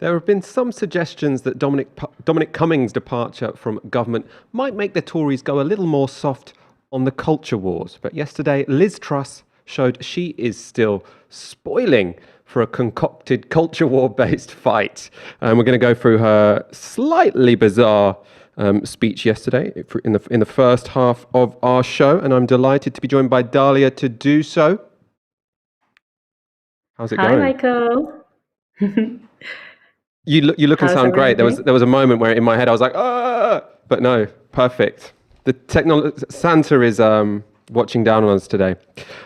There have been some suggestions that Dominic Cummings' departure from government might make the Tories go a little more soft on the culture wars. But yesterday, Liz Truss showed she is still spoiling for a concocted culture war-based fight. We're going to go through her slightly bizarre speech yesterday in the first half of our show, and I'm delighted to be joined by Dalia to do so. How's it going? Hi, Michael. You look and sound great. There was a moment where in my head I was like, ah, but no, perfect. Santa is watching down on us today.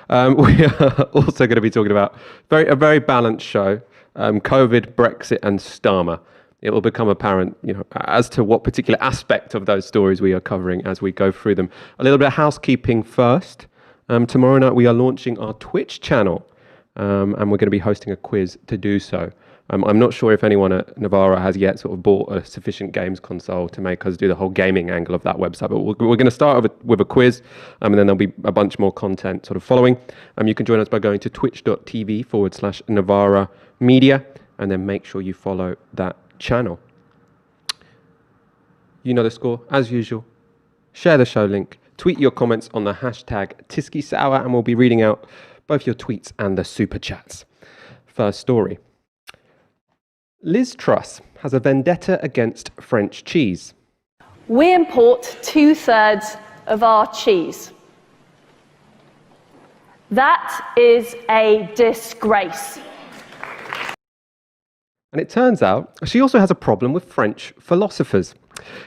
We are also going to be talking about a very balanced show: COVID, Brexit, and Starmer. It will become apparent, as to what particular aspect of those stories we are covering as we go through them. A little bit of housekeeping first. Tomorrow night we are launching our Twitch channel, and we're going to be hosting a quiz to do so. I'm not sure if anyone at Novara has yet sort of bought a sufficient games console to make us do the whole gaming angle of that website, but we're going to start with a quiz, and then there'll be a bunch more content sort of following. You can join us by going to twitch.tv/Novara Media, and then make sure you follow that channel. You know the score, as usual. Share the show link, tweet your comments on the hashtag TiskiSour, and we'll be reading out both your tweets and the super chats. First story. Liz Truss has a vendetta against French cheese. We import 2/3 of our cheese. That is a disgrace. And it turns out she also has a problem with French philosophers.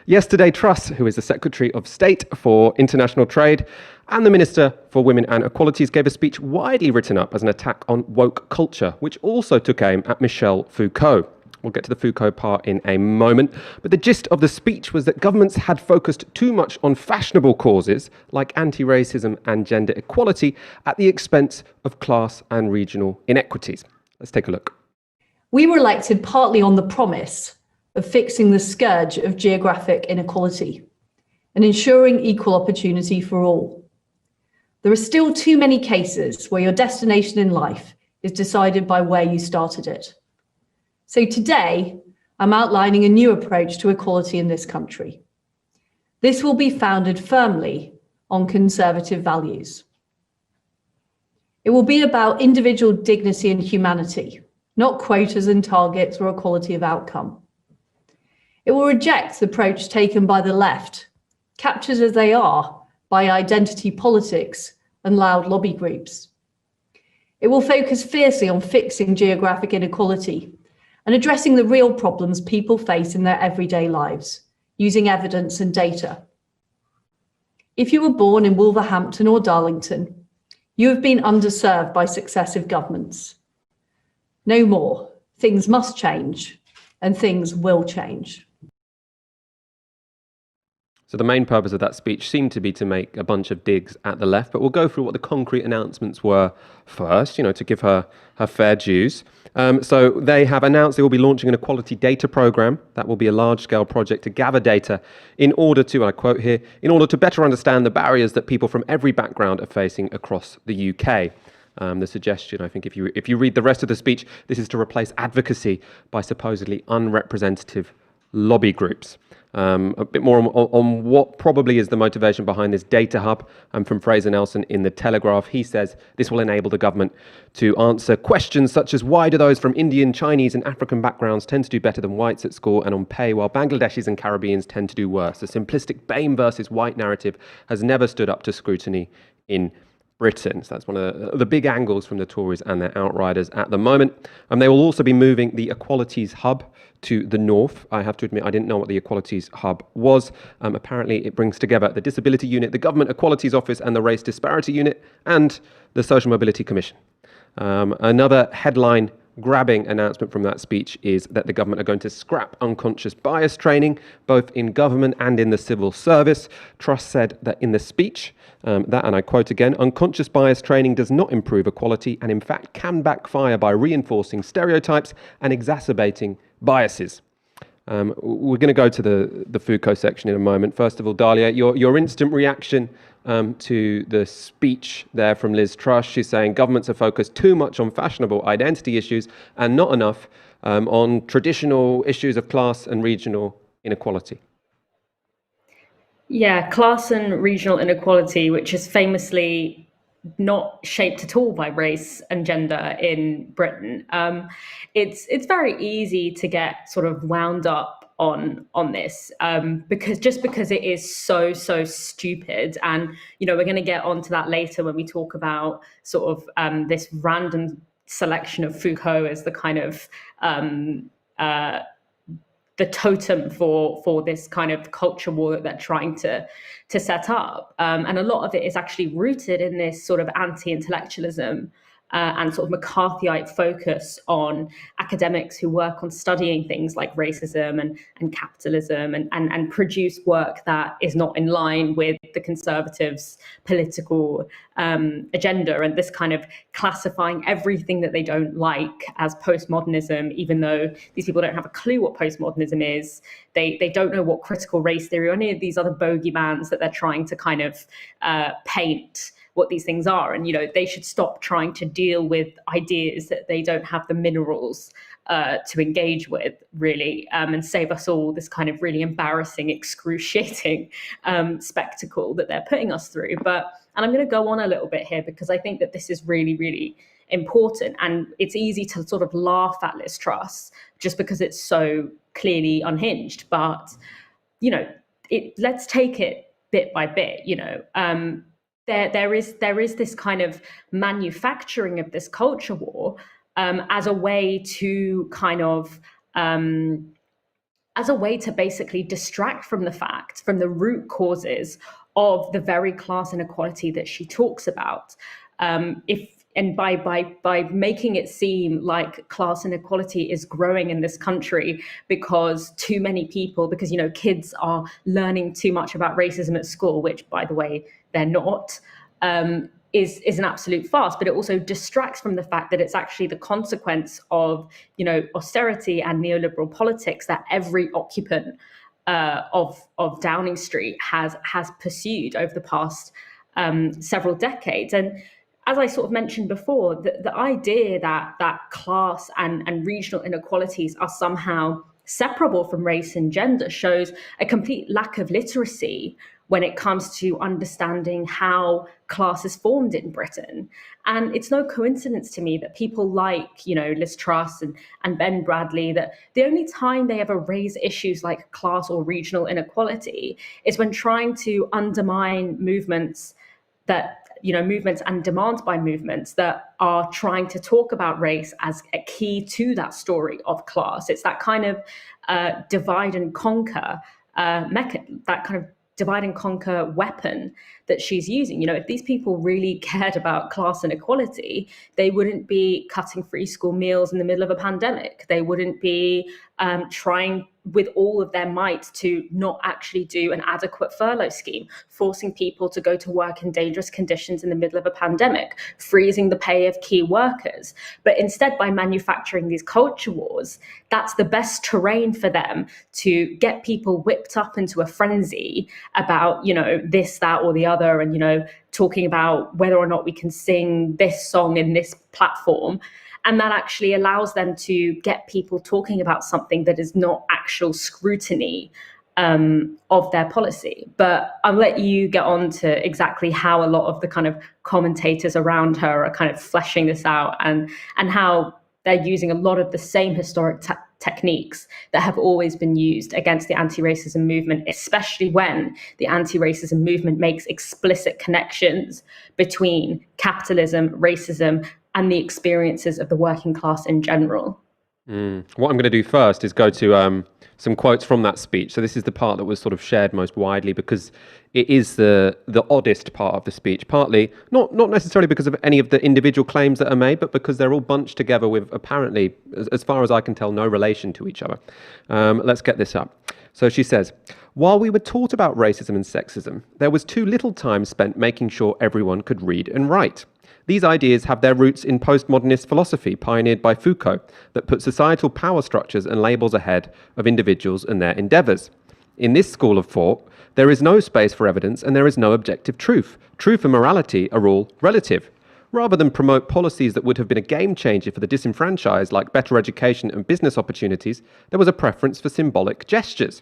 Yesterday, Truss, who is the Secretary of State for International Trade and the Minister for Women and Equalities, gave a speech widely written up as an attack on woke culture, which also took aim at Michel Foucault. We'll get to the Foucault part in a moment, but the gist of the speech was that governments had focused too much on fashionable causes like anti-racism and gender equality at the expense of class and regional inequities. Let's take a look. We were elected partly on the promise of fixing the scourge of geographic inequality and ensuring equal opportunity for all. There are still too many cases where your destination in life is decided by where you started it. So today, I'm outlining a new approach to equality in this country. This will be founded firmly on conservative values. It will be about individual dignity and humanity, not quotas and targets or equality of outcome. It will reject the approach taken by the left, captured as they are by identity politics and loud lobby groups. It will focus fiercely on fixing geographic inequality and addressing the real problems people face in their everyday lives, using evidence and data. If you were born in Wolverhampton or Darlington, you have been underserved by successive governments. No more. Things must change, and things will change. So the main purpose of that speech seemed to be to make a bunch of digs at the left, but we'll go through what the concrete announcements were first, to give her fair dues. So they have announced they will be launching an equality data program. That will be a large-scale project to gather data in order to, and I quote here, in order to better understand the barriers that people from every background are facing across the UK. The suggestion, I think, if you read the rest of the speech, this is to replace advocacy by supposedly unrepresentative lobby groups. A bit more on what probably is the motivation behind this data hub. From Fraser Nelson in The Telegraph, he says this will enable the government to answer questions such as why do those from Indian, Chinese and African backgrounds tend to do better than whites at school and on pay, while Bangladeshis and Caribbeans tend to do worse. The simplistic BAME versus white narrative has never stood up to scrutiny in Britain. So that's one of the big angles from the Tories and their outriders at the moment. They will also be moving the Equalities Hub to the north. I have to admit, I didn't know what the Equalities Hub was. Apparently, it brings together the Disability Unit, the Government Equalities Office and the Race Disparity Unit, and the Social Mobility Commission. Another headline grabbing announcement from that speech is that the government are going to scrap unconscious bias training, both in government and in the civil service. Truss said that in the speech, that, and I quote again, unconscious bias training does not improve equality and in fact can backfire by reinforcing stereotypes and exacerbating biases. We're going to go to the Foucault section in a moment. First of all, Dalia, your instant reaction to the speech there from Liz Truss. She's saying governments are focused too much on fashionable identity issues and not enough on traditional issues of class and regional inequality. Yeah, class and regional inequality, which is famously not shaped at all by race and gender in Britain. It's very easy to get sort of wound up on this because it is so stupid, and we're going to get onto that later when we talk about sort of this random selection of Foucault as the kind of the totem for this kind of culture war that they're trying to set up. And a lot of it is actually rooted in this sort of anti-intellectualism and sort of McCarthyite focus on academics who work on studying things like racism and capitalism and produce work that is not in line with the Conservatives' political agenda, and this kind of classifying everything that they don't like as postmodernism, even though these people don't have a clue what postmodernism is. They don't know what critical race theory or any of these other bogeymans that they're trying to kind of paint what these things are. And, they should stop trying to deal with ideas that they don't have the minerals to engage with, really, and save us all this kind of really embarrassing, excruciating spectacle that they're putting us through. And I'm going to go on a little bit here because I think that this is really, really important. And it's easy to sort of laugh at Liz Truss just because it's so clearly unhinged. But, let's take it bit by bit, There is this kind of manufacturing of this culture war as a way to kind of as a way to basically distract from the root causes of the very class inequality that she talks about. By making it seem like class inequality is growing in this country because too many people, because kids are learning too much about racism at school, which, by the way, they're not, is an absolute farce. But it also distracts from the fact that it's actually the consequence of austerity and neoliberal politics that every occupant of Downing Street has pursued over the past several decades. And as I sort of mentioned before, the idea that class and regional inequalities are somehow separable from race and gender shows a complete lack of literacy when it comes to understanding how class is formed in Britain. And it's no coincidence to me that people like, Liz Truss and Ben Bradley, that the only time they ever raise issues like class or regional inequality is when trying to undermine movements and demands by movements that are trying to talk about race as a key to that story of class. It's that kind of divide and conquer divide and conquer weapon that she's using. If these people really cared about class inequality, they wouldn't be cutting free school meals in the middle of a pandemic. They wouldn't be trying with all of their might to not actually do an adequate furlough scheme, forcing people to go to work in dangerous conditions in the middle of a pandemic, freezing the pay of key workers. But instead, by manufacturing these culture wars, that's the best terrain for them to get people whipped up into a frenzy about, this, that, or the other, and, talking about whether or not we can sing this song in this platform. And that actually allows them to get people talking about something that is not actual scrutiny of their policy. But I'll let you get on to exactly how a lot of the kind of commentators around her are kind of fleshing this out, and how they're using a lot of the same historic techniques that have always been used against the anti-racism movement, especially when the anti-racism movement makes explicit connections between capitalism, racism, and the experiences of the working class in general. What I'm going to do first is go to some quotes from that speech. So this is the part that was sort of shared most widely because it is the oddest part of the speech, partly not necessarily because of any of the individual claims that are made, but because they're all bunched together with apparently, as far as I can tell, no relation to each other. Let's get this up. So she says, "While we were taught about racism and sexism, there was too little time spent making sure everyone could read and write. These ideas have their roots in postmodernist philosophy pioneered by Foucault that put societal power structures and labels ahead of individuals and their endeavours. In this school of thought, there is no space for evidence and there is no objective truth. Truth and morality are all relative. Rather than promote policies that would have been a game changer for the disenfranchised, like better education and business opportunities, there was a preference for symbolic gestures.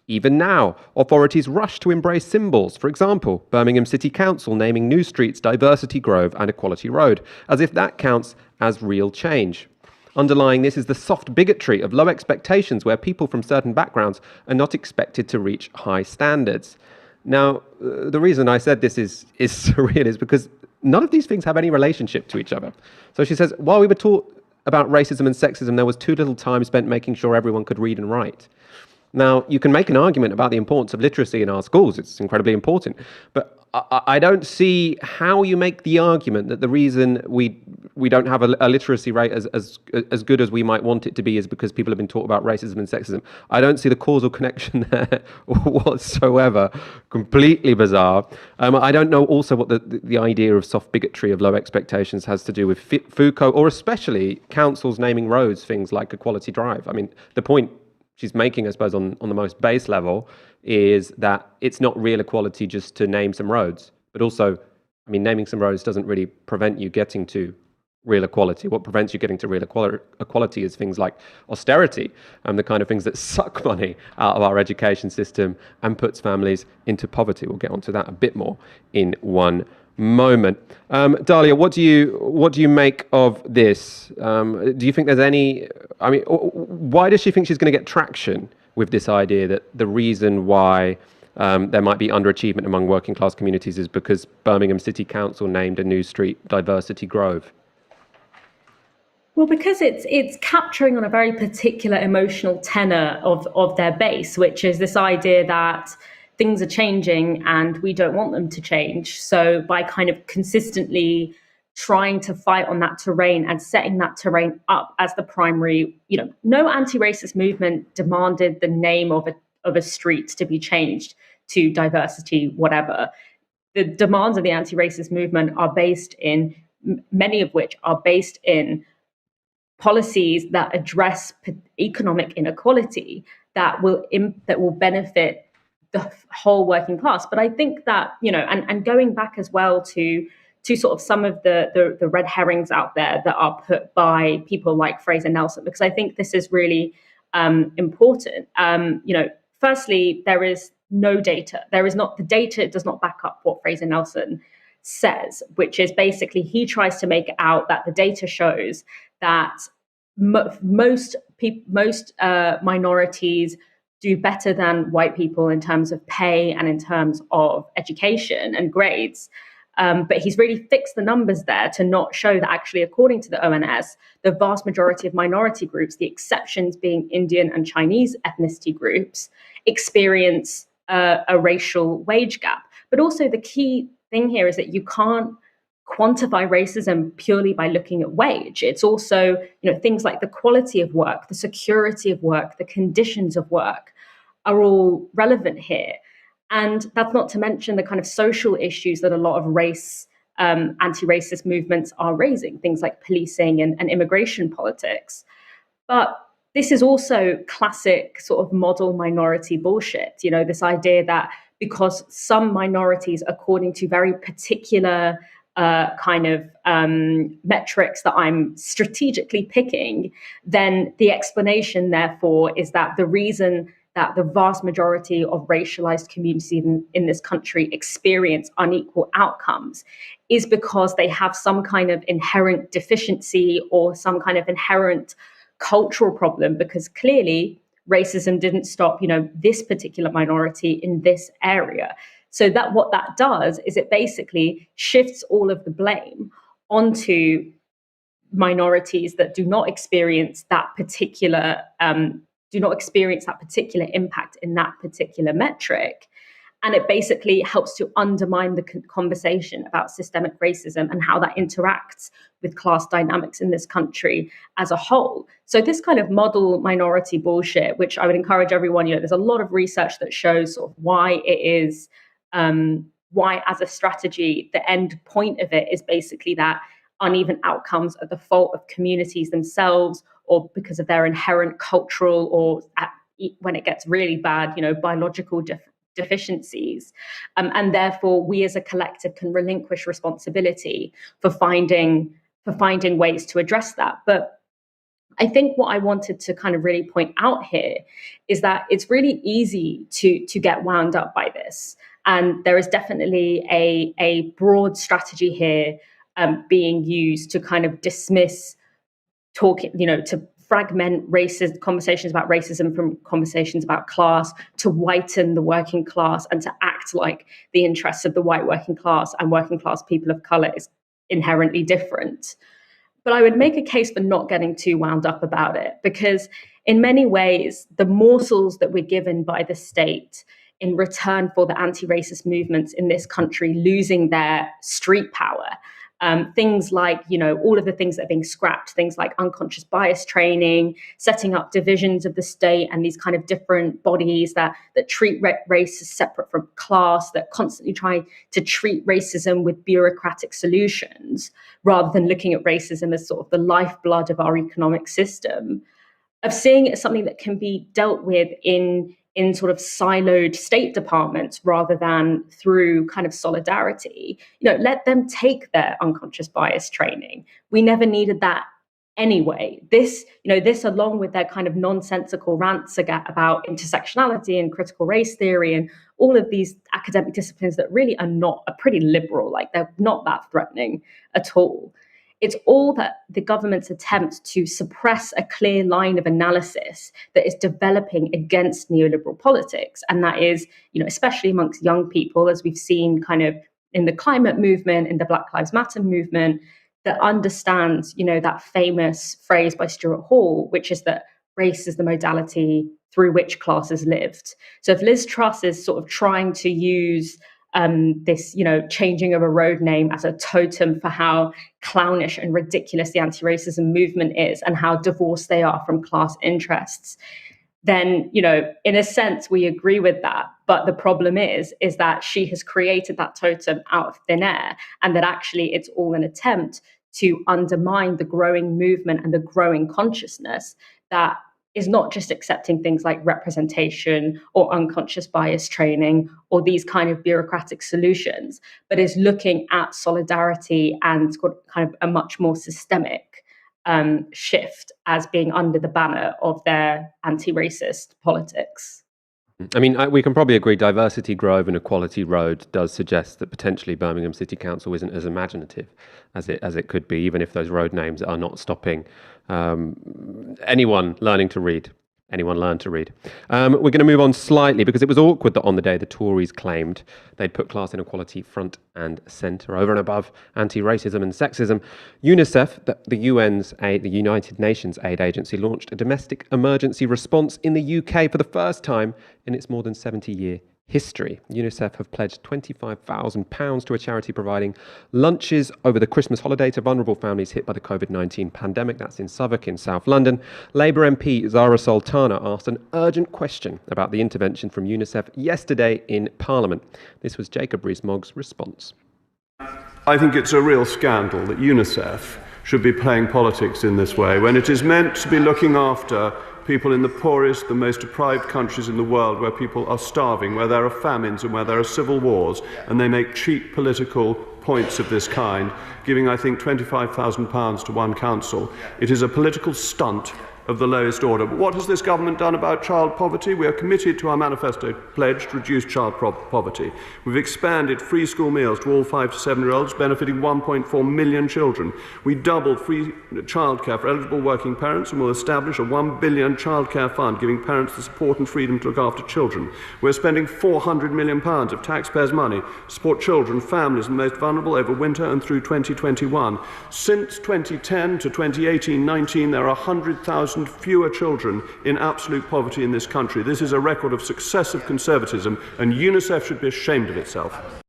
Even now, authorities rush to embrace symbols. For example, Birmingham City Council naming new streets Diversity Grove and Equality Road, as if that counts as real change. Underlying this is the soft bigotry of low expectations, where people from certain backgrounds are not expected to reach high standards. Now, the reason I said this is surreal is because none of these things have any relationship to each other. So she says, while we were taught about racism and sexism, there was too little time spent making sure everyone could read and write. Now, you can make an argument about the importance of literacy in our schools. It's incredibly important. But I don't see how you make the argument that the reason we don't have a literacy rate as good as we might want it to be is because people have been taught about racism and sexism. I don't see the causal connection there whatsoever. Completely bizarre. I don't know also what the idea of soft bigotry of low expectations has to do with Foucault, or especially councils naming roads things like Equality Drive. I mean, the point she's making, I suppose, on the most base level, is that it's not real equality just to name some roads. But also, I mean, naming some roads doesn't really prevent you getting to real equality. What prevents you getting to real equality is things like austerity and the kind of things that suck money out of our education system and puts families into poverty. We'll get onto that a bit more in one moment. Dalia, what do you make of this? Do you think there's any, I mean, why does she think she's going to get traction with this idea that the reason why there might be underachievement among working class communities is because Birmingham City Council named a new street Diversity Grove? Well, because it's capturing on a very particular emotional tenor of their base, which is this idea that things are changing and we don't want them to change. So by kind of consistently trying to fight on that terrain and setting that terrain up as the primary, no anti-racist movement demanded the name of a street to be changed to diversity, whatever. The demands of the anti-racist movement are based in, many of which are based in policies that address economic inequality that will benefit the whole working class. But I think that, and going back as well to sort of some of the red herrings out there that are put by people like Fraser Nelson, because I think this is really important. Firstly, there is no data. The data does not back up what Fraser Nelson says, which is basically he tries to make it out that the data shows that most minorities do better than white people in terms of pay and in terms of education and grades. But he's really fixed the numbers there to not show that actually, according to the ONS, the vast majority of minority groups, the exceptions being Indian and Chinese ethnicity groups, experience a racial wage gap. But also the key thing here is that you can't quantify racism purely by looking at wage. It's also, things like the quality of work, the security of work, the conditions of work are all relevant here. And that's not to mention the kind of social issues that a lot of anti-racist movements are raising, things like policing and immigration politics. But this is also classic sort of model minority bullshit, this idea that because some minorities, according to very particular metrics that I'm strategically picking, then the explanation, therefore, is that the reason that the vast majority of racialized communities in this country experience unequal outcomes is because they have some kind of inherent deficiency or some kind of inherent cultural problem, because clearly racism didn't stop, this particular minority in this area. So that what that does is it basically shifts all of the blame onto minorities that do not experience that particular impact in that particular metric. And it basically helps to undermine the conversation about systemic racism and how that interacts with class dynamics in this country as a whole. So this kind of model minority bullshit, which I would encourage everyone, there's a lot of research that shows sort of why it is, why as a strategy, the end point of it is basically that uneven outcomes are the fault of communities themselves, or because of their inherent cultural, or when it gets really bad, biological deficiencies. And therefore, we as a collective can relinquish responsibility for finding ways to address that. But I think what I wanted to kind of really point out here is that it's really easy to get wound up by this. And there is definitely a broad strategy here being used to kind of dismiss to fragment racist conversations about racism from conversations about class, to whiten the working class, and to act like the interests of the white working class and working class people of color is inherently different. But I would make a case for not getting too wound up about it, because in many ways, the morsels that we're given by the state in return for the anti-racist movements in this country losing their street power, things like, all of the things that are being scrapped, things like unconscious bias training, setting up divisions of the state and these kind of different bodies that treat race as separate from class, that constantly try to treat racism with bureaucratic solutions rather than looking at racism as sort of the lifeblood of our economic system, of seeing it as something that can be dealt with in sort of siloed state departments rather than through kind of solidarity. Let them take their unconscious bias training. We never needed that anyway. This along with their kind of nonsensical rants about intersectionality and critical race theory and all of these academic disciplines that really are pretty liberal, like they're not that threatening at all. It's all that the government's attempt to suppress a clear line of analysis that is developing against neoliberal politics. And that is, especially amongst young people, as we've seen kind of in the climate movement, in the Black Lives Matter movement, that understands, that famous phrase by Stuart Hall, which is that race is the modality through which classes lived. So if Liz Truss is sort of trying to use this, changing of a road name as a totem for how clownish and ridiculous the anti-racism movement is and how divorced they are from class interests, then, in a sense, we agree with that. But the problem is that she has created that totem out of thin air, and that actually it's all an attempt to undermine the growing movement and the growing consciousness that is not just accepting things like representation or unconscious bias training or these kind of bureaucratic solutions, but is looking at solidarity and kind of a much more systemic shift as being under the banner of their anti-racist politics. I mean, we can probably agree Diversity Grove and Equality Road does suggest that potentially Birmingham City Council isn't as imaginative as it could be, even if those road names are not stopping anyone learning to read. Anyone learn to read. We're going to move on slightly because it was awkward that on the day the Tories claimed they'd put class inequality front and centre over and above anti-racism and sexism. UNICEF, the United Nations aid agency, launched a domestic emergency response in the UK for the first time in its more than 70-year history. UNICEF have pledged £25,000 to a charity providing lunches over the Christmas holiday to vulnerable families hit by the COVID-19 pandemic. That's in Southwark in South London. Labour MP Zara Sultana asked an urgent question about the intervention from UNICEF yesterday in Parliament. This was Jacob Rees-Mogg's response. I think it's a real scandal that UNICEF should be playing politics in this way when it is meant to be looking after people in the poorest, the most deprived countries in the world, where people are starving, where there are famines and where there are civil wars, and they make cheap political points of this kind, giving, I think, £25,000 to one council. It is a political stunt of the lowest order. But what has this government done about child poverty? We are committed to our manifesto pledge to reduce child poverty. We've expanded free school meals to all 5 to 7-year-olds, benefiting 1.4 million children. We doubled free childcare for eligible working parents and will establish a £1 billion childcare fund, giving parents the support and freedom to look after children. We're spending £400 million of taxpayers' money to support children, families and the most vulnerable over winter and through 2021. Since 2010 to 2018-19, there are 100,000 fewer children in absolute poverty in this country. This is a record of successive conservatism, and UNICEF should be ashamed of itself.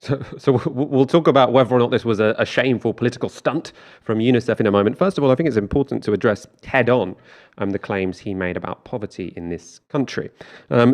So we'll talk about whether or not this was a shameful political stunt from UNICEF in a moment. First of all, I think it's important to address head on the claims he made about poverty in this country.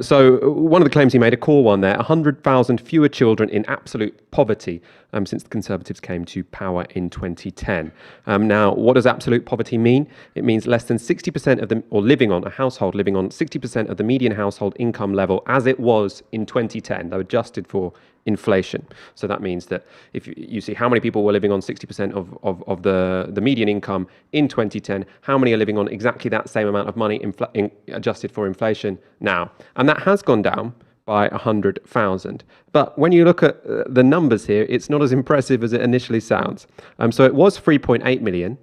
So one of the claims he made, a core one there, 100,000 fewer children in absolute poverty since the Conservatives came to power in 2010. Now, what does absolute poverty mean? It means less than 60% of them, or living on, a household living on 60% of the median household income level as it was in 2010, though adjusted for inflation. So that means that if you see how many people were living on 60% of the median income in 2010, how many are living on exactly that same amount of money adjusted for inflation now? And that has gone down by 100,000. But when you look at the numbers here, it's not as impressive as it initially sounds. So it was 3.8 million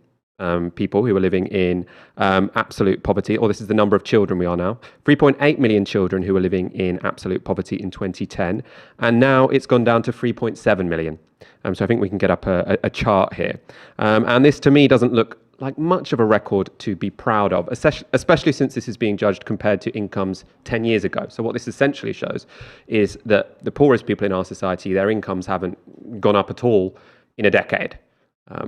people who were living in absolute poverty, or this is the number of children we are now, 3.8 million children who were living in absolute poverty in 2010, and now it's gone down to 3.7 million. So I think we can get up a chart here. And this to me doesn't look like much of a record to be proud of, especially since this is being judged compared to incomes 10 years ago. So what this essentially shows is that the poorest people in our society, their incomes haven't gone up at all in a decade.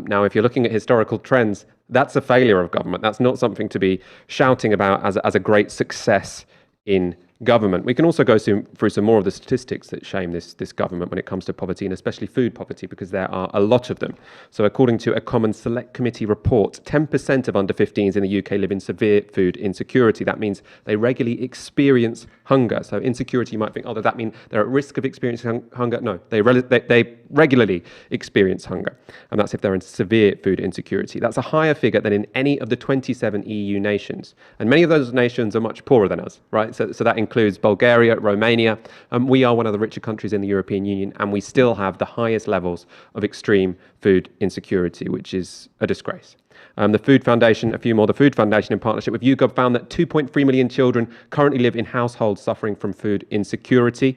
Now, if you're looking at historical trends, that's a failure of government. That's not something to be shouting about as a great success in government. We can also go through some more of the statistics that shame this government when it comes to poverty, and especially food poverty, because there are a lot of them. So according to a Common Select Committee report, 10% of under 15s in the UK live in severe food insecurity. That means they regularly experience hunger. So insecurity, you might think, oh, does that mean they're at risk of experiencing hunger? No, they regularly experience hunger. And that's if they're in severe food insecurity. That's a higher figure than in any of the 27 EU nations. And many of those nations are much poorer than us, right? So that includes Bulgaria, Romania. We are one of the richer countries in the European Union, and we still have the highest levels of extreme food insecurity, which is a disgrace. The Food Foundation, the Food Foundation in partnership with YouGov found that 2.3 million children currently live in households suffering from food insecurity.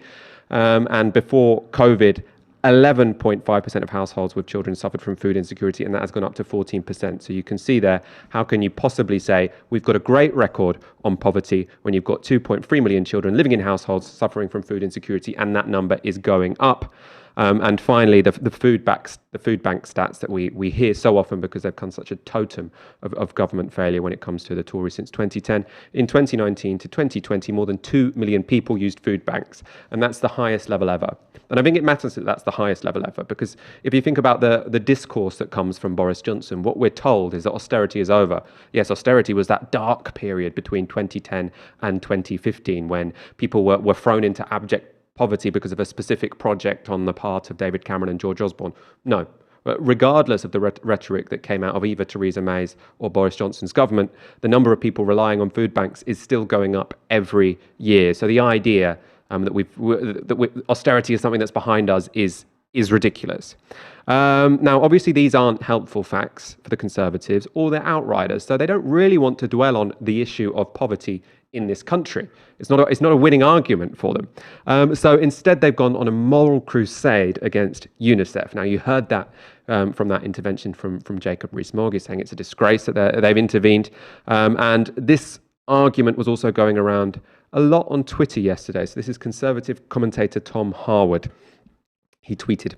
And before COVID, 11.5% of households with children suffered from food insecurity, and that has gone up to 14%. So you can see there, how can you possibly say we've got a great record on poverty when you've got 2.3 million children living in households suffering from food insecurity, and that number is going up. And finally, the food bank stats that we hear so often because they've become such a totem of government failure when it comes to the Tories since 2010. In 2019 to 2020, more than 2 million people used food banks, and that's the highest level ever. And I think it matters that that's the highest level ever, because if you think about the discourse that comes from Boris Johnson, what we're told is that austerity is over. Yes, austerity was that dark period between 2010 and 2015 when people were thrown into abject poverty because of a specific project on the part of David Cameron and George Osborne. No. Regardless of the rhetoric that came out of either Theresa May's or Boris Johnson's government, the number of people relying on food banks is still going up every year. So the idea that austerity is something that's behind us is ridiculous. Now, obviously, these aren't helpful facts for the Conservatives, or they're outriders, so they don't really want to dwell on the issue of poverty in this country. It's not a winning argument for them. So instead, they've gone on a moral crusade against UNICEF. Now, you heard that from that intervention from Jacob Rees-Mogg, saying it's a disgrace that they've intervened. And this argument was also going around a lot on Twitter yesterday. So this is Conservative commentator Tom Harwood. He tweeted,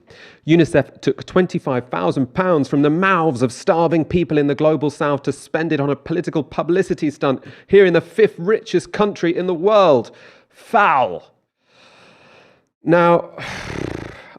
UNICEF took £25,000 from the mouths of starving people in the global south to spend it on a political publicity stunt here in the 5th richest country in the world. Foul. Now,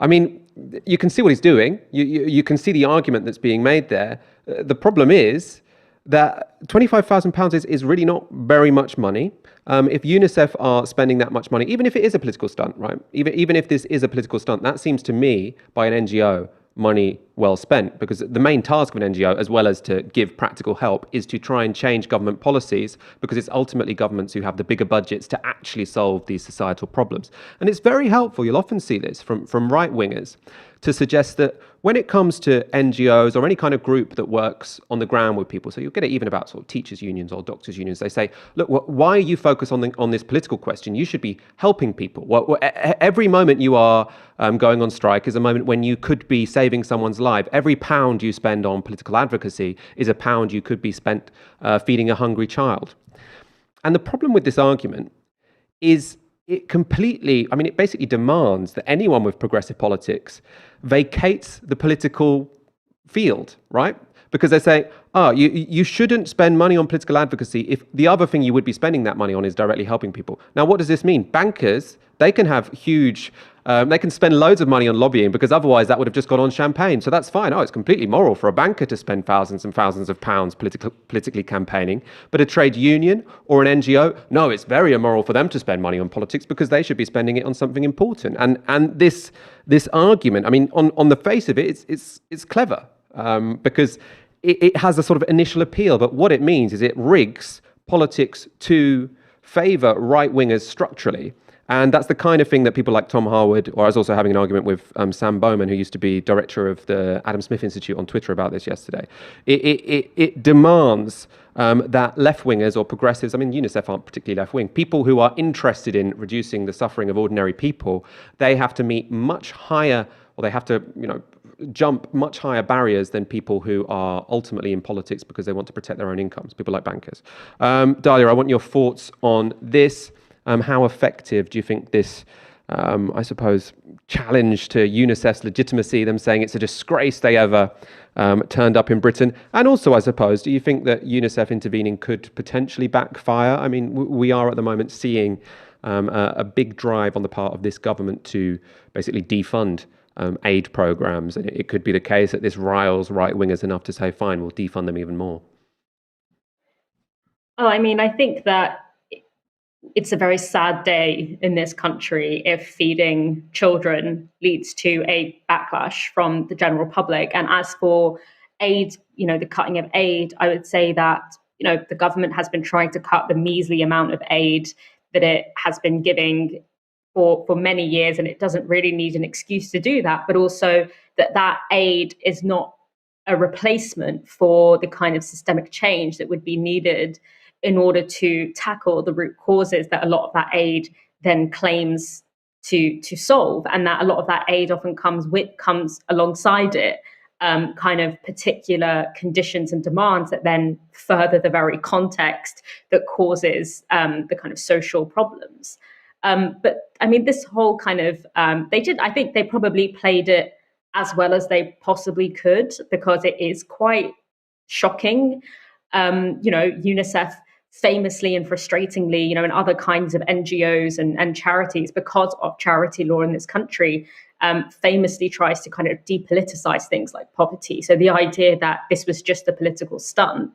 I mean, you can see what he's doing. You can see the argument that's being made there. The problem is that £25,000 is really not very much money. If UNICEF are spending that much money, even if it is a political stunt, right? Even if this is a political stunt, that seems to me, by an NGO, money well spent, because the main task of an NGO, as well as to give practical help, is to try and change government policies, because it's ultimately governments who have the bigger budgets to actually solve these societal problems. And it's very helpful, you'll often see this from right-wingers, to suggest that when it comes to NGOs or any kind of group that works on the ground with people, so you'll get it even about sort of teachers' unions or doctors' unions, they say, look, why are you focused on this political question? You should be helping people. Every moment you are going on strike is a moment when you could be saving someone's life. Every pound you spend on political advocacy is a pound you could be spent feeding a hungry child. And the problem with this argument is it completely, I mean, it basically demands that anyone with progressive politics vacates the political field, right? Because they say, you shouldn't spend money on political advocacy if the other thing you would be spending that money on is directly helping people. Now, what does this mean? Bankers, they can have they can spend loads of money on lobbying because otherwise that would have just gone on champagne. So that's fine. It's completely moral for a banker to spend thousands and thousands of pounds politically campaigning. But a trade union or an NGO, no, it's very immoral for them to spend money on politics because they should be spending it on something important. And this argument, I mean, on the face of it, it's clever because it has a sort of initial appeal, but what it means is it rigs politics to favour right-wingers structurally. And that's the kind of thing that people like Tom Harwood, or I was also having an argument with Sam Bowman, who used to be director of the Adam Smith Institute, on Twitter about this yesterday. It demands that left-wingers or progressives, I mean, UNICEF aren't particularly left-wing, people who are interested in reducing the suffering of ordinary people, they have to meet much higher, or they have to, jump much higher barriers than people who are ultimately in politics because they want to protect their own incomes, people like bankers. Dalia, I want your thoughts on this. How effective do you think this, I suppose, challenge to UNICEF's legitimacy, them saying it's a disgrace they ever turned up in Britain? And also, I suppose, do you think that UNICEF intervening could potentially backfire? I mean, we are at the moment seeing a big drive on the part of this government to basically defund aid programs, and it could be the case that this riles right-wingers enough to say, fine, we'll defund them even more. Oh, I mean, I think that it's a very sad day in this country if feeding children leads to a backlash from the general public. And as for aid, the cutting of aid, I would say that, the government has been trying to cut the measly amount of aid that it has been giving for many years, and it doesn't really need an excuse to do that, but also that aid is not a replacement for the kind of systemic change that would be needed in order to tackle the root causes that a lot of that aid then claims to solve, and that a lot of that aid often comes alongside it kind of particular conditions and demands that then further the very context that causes the kind of social problems. But I mean, this whole kind of, I think they probably played it as well as they possibly could, because it is quite shocking. UNICEF famously and frustratingly, and other kinds of NGOs and charities, because of charity law in this country, famously tries to kind of depoliticize things like poverty. So the idea that this was just a political stunt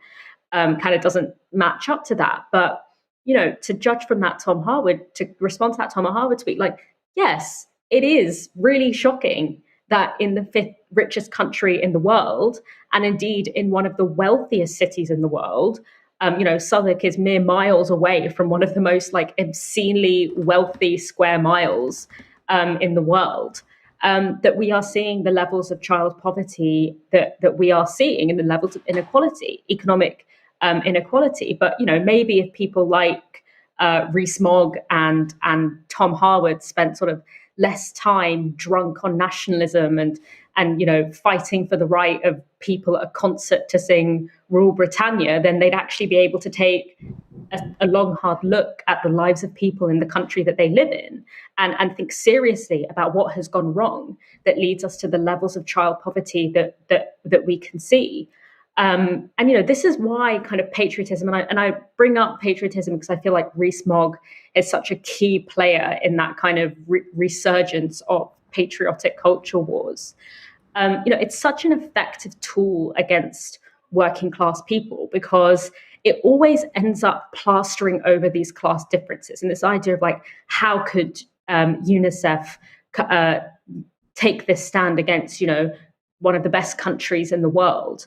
kind of doesn't match up to that. But to judge from that Tom Harwood, to respond to that Tom Harwood tweet, yes, it is really shocking that in the 5th richest country in the world, and indeed in one of the wealthiest cities in the world, Southwark is mere miles away from one of the most obscenely wealthy square miles in the world, that we are seeing the levels of child poverty that we are seeing, and the levels of inequality, economic inequality. But maybe if people like Rees-Mogg and Tom Harwood spent sort of less time drunk on nationalism and fighting for the right of people at a concert to sing Rule Britannia, then they'd actually be able to take a long, hard look at the lives of people in the country that they live in and think seriously about what has gone wrong that leads us to the levels of child poverty that we can see. This is why kind of patriotism, and I bring up patriotism because I feel like Rees-Mogg is such a key player in that kind of resurgence of patriotic culture wars. It's such an effective tool against working class people because it always ends up plastering over these class differences. And this idea of how could UNICEF take this stand against, one of the best countries in the world?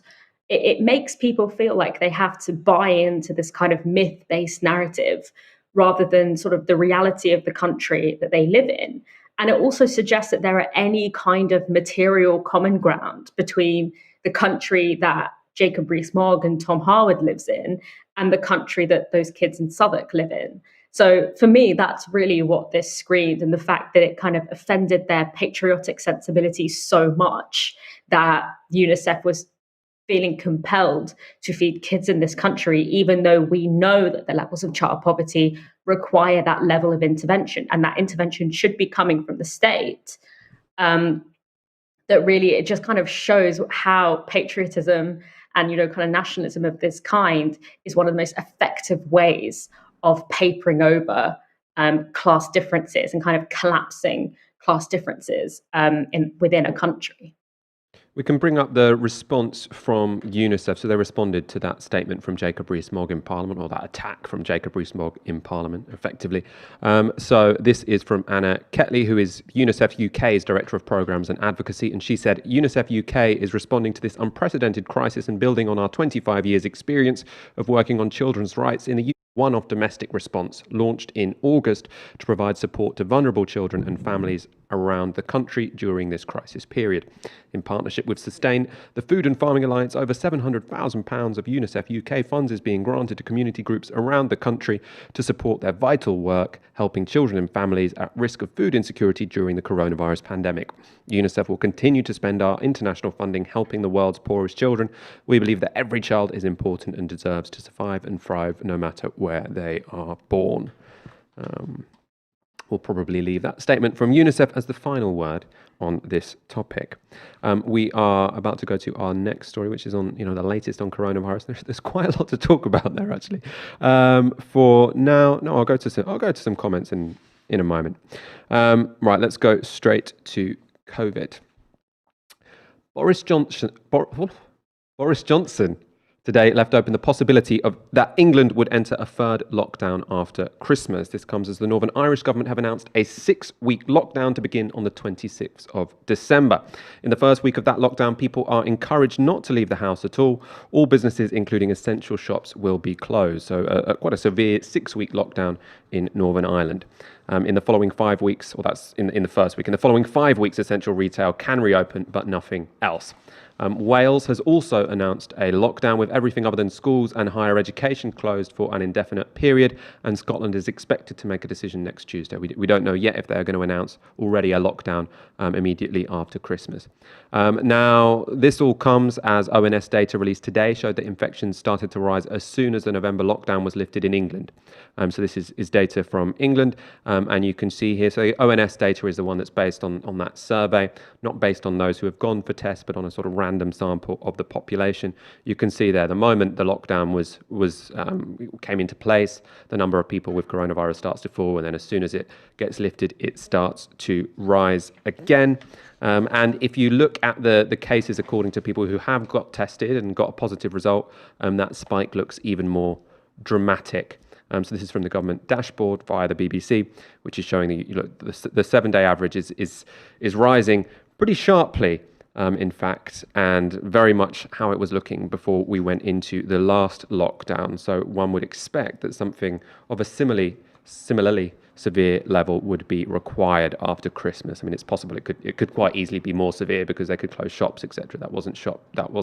It makes people feel like they have to buy into this kind of myth-based narrative rather than sort of the reality of the country that they live in. And it also suggests that there are any kind of material common ground between the country that Jacob Rees-Mogg and Tom Harwood lives in and the country that those kids in Southwark live in. So for me, that's really what this screamed, and the fact that it kind of offended their patriotic sensibilities so much that UNICEF was feeling compelled to feed kids in this country, even though we know that the levels of child poverty require that level of intervention, and that intervention should be coming from the state. That really, it just kind of shows how patriotism and, kind of nationalism of this kind is one of the most effective ways of papering over class differences and kind of collapsing class differences within a country. We can bring up the response from UNICEF. So they responded to that statement from Jacob Rees-Mogg in Parliament, or that attack from Jacob Rees-Mogg in Parliament, effectively. So this is from Anna Ketley, who is UNICEF UK's Director of Programmes and Advocacy. And she said, UNICEF UK is responding to this unprecedented crisis and building on our 25 years experience of working on children's rights in the UK. One-off domestic response launched in August to provide support to vulnerable children and families around the country during this crisis period. In partnership with Sustain, the Food and Farming Alliance, over £700,000 of UNICEF UK funds is being granted to community groups around the country to support their vital work, helping children and families at risk of food insecurity during the coronavirus pandemic. UNICEF will continue to spend our international funding helping the world's poorest children. We believe that every child is important and deserves to survive and thrive no matter where they are born. We'll probably leave that statement from UNICEF as the final word on this topic. We are about to go to our next story, which is on, the latest on coronavirus. There's quite a lot to talk about there, actually. For now, no, I'll go to some comments in a moment. Right, let's go straight to COVID. Boris Johnson today left open the possibility of that England would enter a third lockdown after Christmas. This comes as the Northern Irish government have announced a 6-week lockdown to begin on the 26th of December. In the first week of that lockdown, people are encouraged not to leave the house at all. All businesses, including essential shops, will be closed. So quite a severe 6-week lockdown in Northern Ireland. In the following 5 weeks, or that's in the first week, in the following 5 weeks, essential retail can reopen, but nothing else. Wales has also announced a lockdown with everything other than schools and higher education closed for an indefinite period, and Scotland is expected to make a decision next Tuesday. We don't know yet if they're going to announce already a lockdown immediately after Christmas. Now, this all comes as ONS data released today showed that infections started to rise as soon as the November lockdown was lifted in England. So this is data from England, and you can see here, so the ONS data is the one that's based on that survey, not based on those who have gone for tests, but on a sort of random sample of the population. You can see there, the moment the lockdown came into place, the number of people with coronavirus starts to fall, and then as soon as it gets lifted, it starts to rise again. And if you look at the cases according to people who have got tested and got a positive result, that spike looks even more dramatic. So this is from the government dashboard via the BBC, which is showing the 7-day average is rising pretty sharply, in fact, and very much how it was looking before we went into the last lockdown. So one would expect that something of a similarly severe level would be required after Christmas. I mean, it's possible it could quite easily be more severe because they could close shops, etc.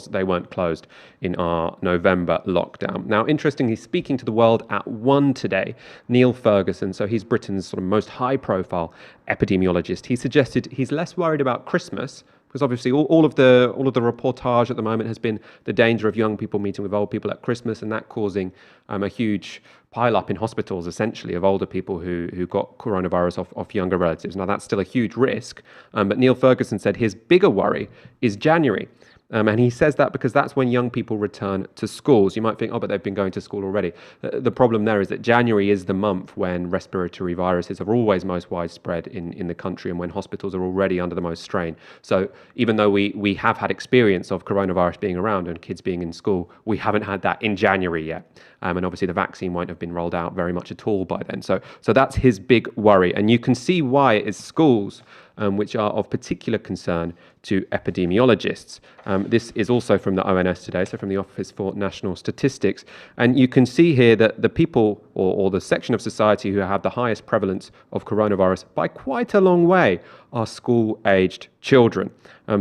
They weren't closed in our November lockdown. Now, interestingly, speaking to the World at 1 today, Neil Ferguson, so he's Britain's sort of most high-profile epidemiologist, he suggested he's less worried about Christmas, because obviously all of the reportage at the moment has been the danger of young people meeting with old people at Christmas, and that causing a huge pile-up in hospitals, essentially, of older people who got coronavirus off younger relatives. Now, that's still a huge risk, but Neil Ferguson said his bigger worry is January. And he says that because that's when young people return to schools. You might think, but they've been going to school already. The problem there is that January is the month when respiratory viruses are always most widespread in the country and when hospitals are already under the most strain. So even though we have had experience of coronavirus being around and kids being in school, we haven't had that in January yet. And obviously the vaccine won't have been rolled out very much at all by then. So that's his big worry. And you can see why it's schools which are of particular concern to epidemiologists. This is also from the ONS today, so from the Office for National Statistics. And you can see here that the people or the section of society who have the highest prevalence of coronavirus by quite a long way are school-aged children.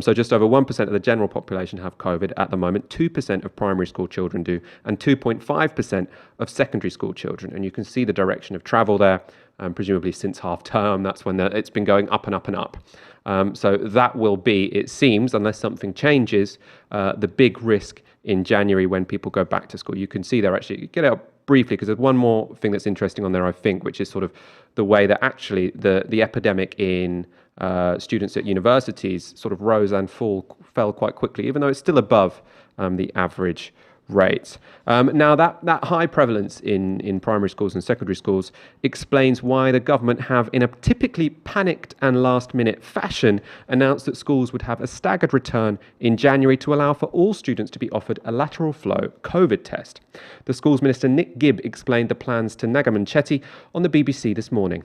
So just over 1% of the general population have COVID at the moment, 2% of primary school children do, and 2.5% of secondary school children. And you can see the direction of travel there. presumably since half term. That's when it's been going up and up and up. So that will be, it seems, unless something changes, the big risk in January when people go back to school. You can see there actually, get out briefly, because there's one more thing that's interesting on there, I think, which is sort of the way that actually the epidemic in students at universities sort of rose and fell quite quickly, even though it's still above the average rate. Now that high prevalence in primary schools and secondary schools explains why the government have, in a typically panicked and last-minute fashion, announced that schools would have a staggered return in January to allow for all students to be offered a lateral flow COVID test. The schools minister Nick Gibb explained the plans to Nagaman Chetty on the BBC this morning.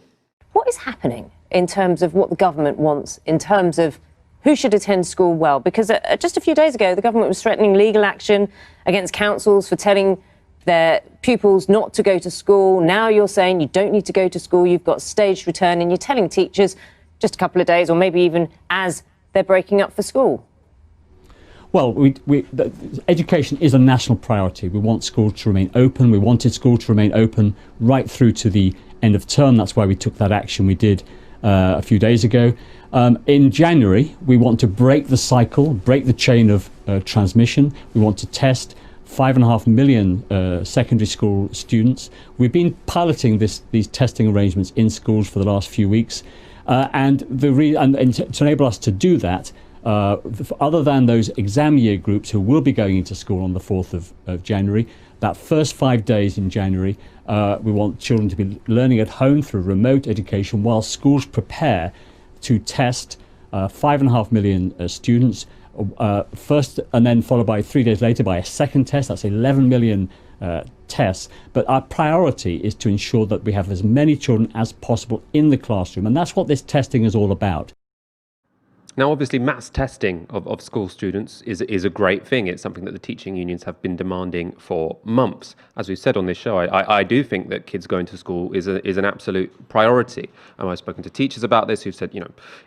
What is happening in terms of what the government wants, in terms of who should attend school well? Because just a few days ago, the government was threatening legal action against councils for telling their pupils not to go to school. Now you're saying you don't need to go to school, you've got staged return, and you're telling teachers just a couple of days, or maybe even as they're breaking up for school. Well, education is a national priority. We want schools to remain open. We wanted schools to remain open right through to the end of term. That's why we took that action we did a few days ago. In January, we want to break the cycle, break the chain of transmission. We want to test 5.5 million secondary school students. We've been piloting these testing arrangements in schools for the last few weeks. And to enable us to do that, other than those exam year groups who will be going into school on the 4th of January, that first 5 days in January, we want children to be learning at home through remote education while schools prepare to test 5.5 million students first, and then followed by 3 days later by a second test. That's 11 million tests. But our priority is to ensure that we have as many children as possible in the classroom, and that's what this testing is all about. Now, obviously, mass testing of school students is a great thing. It's something that the teaching unions have been demanding for months. As we've said on this show, I do think that kids going to school is an absolute priority. I've spoken to teachers about this who've said,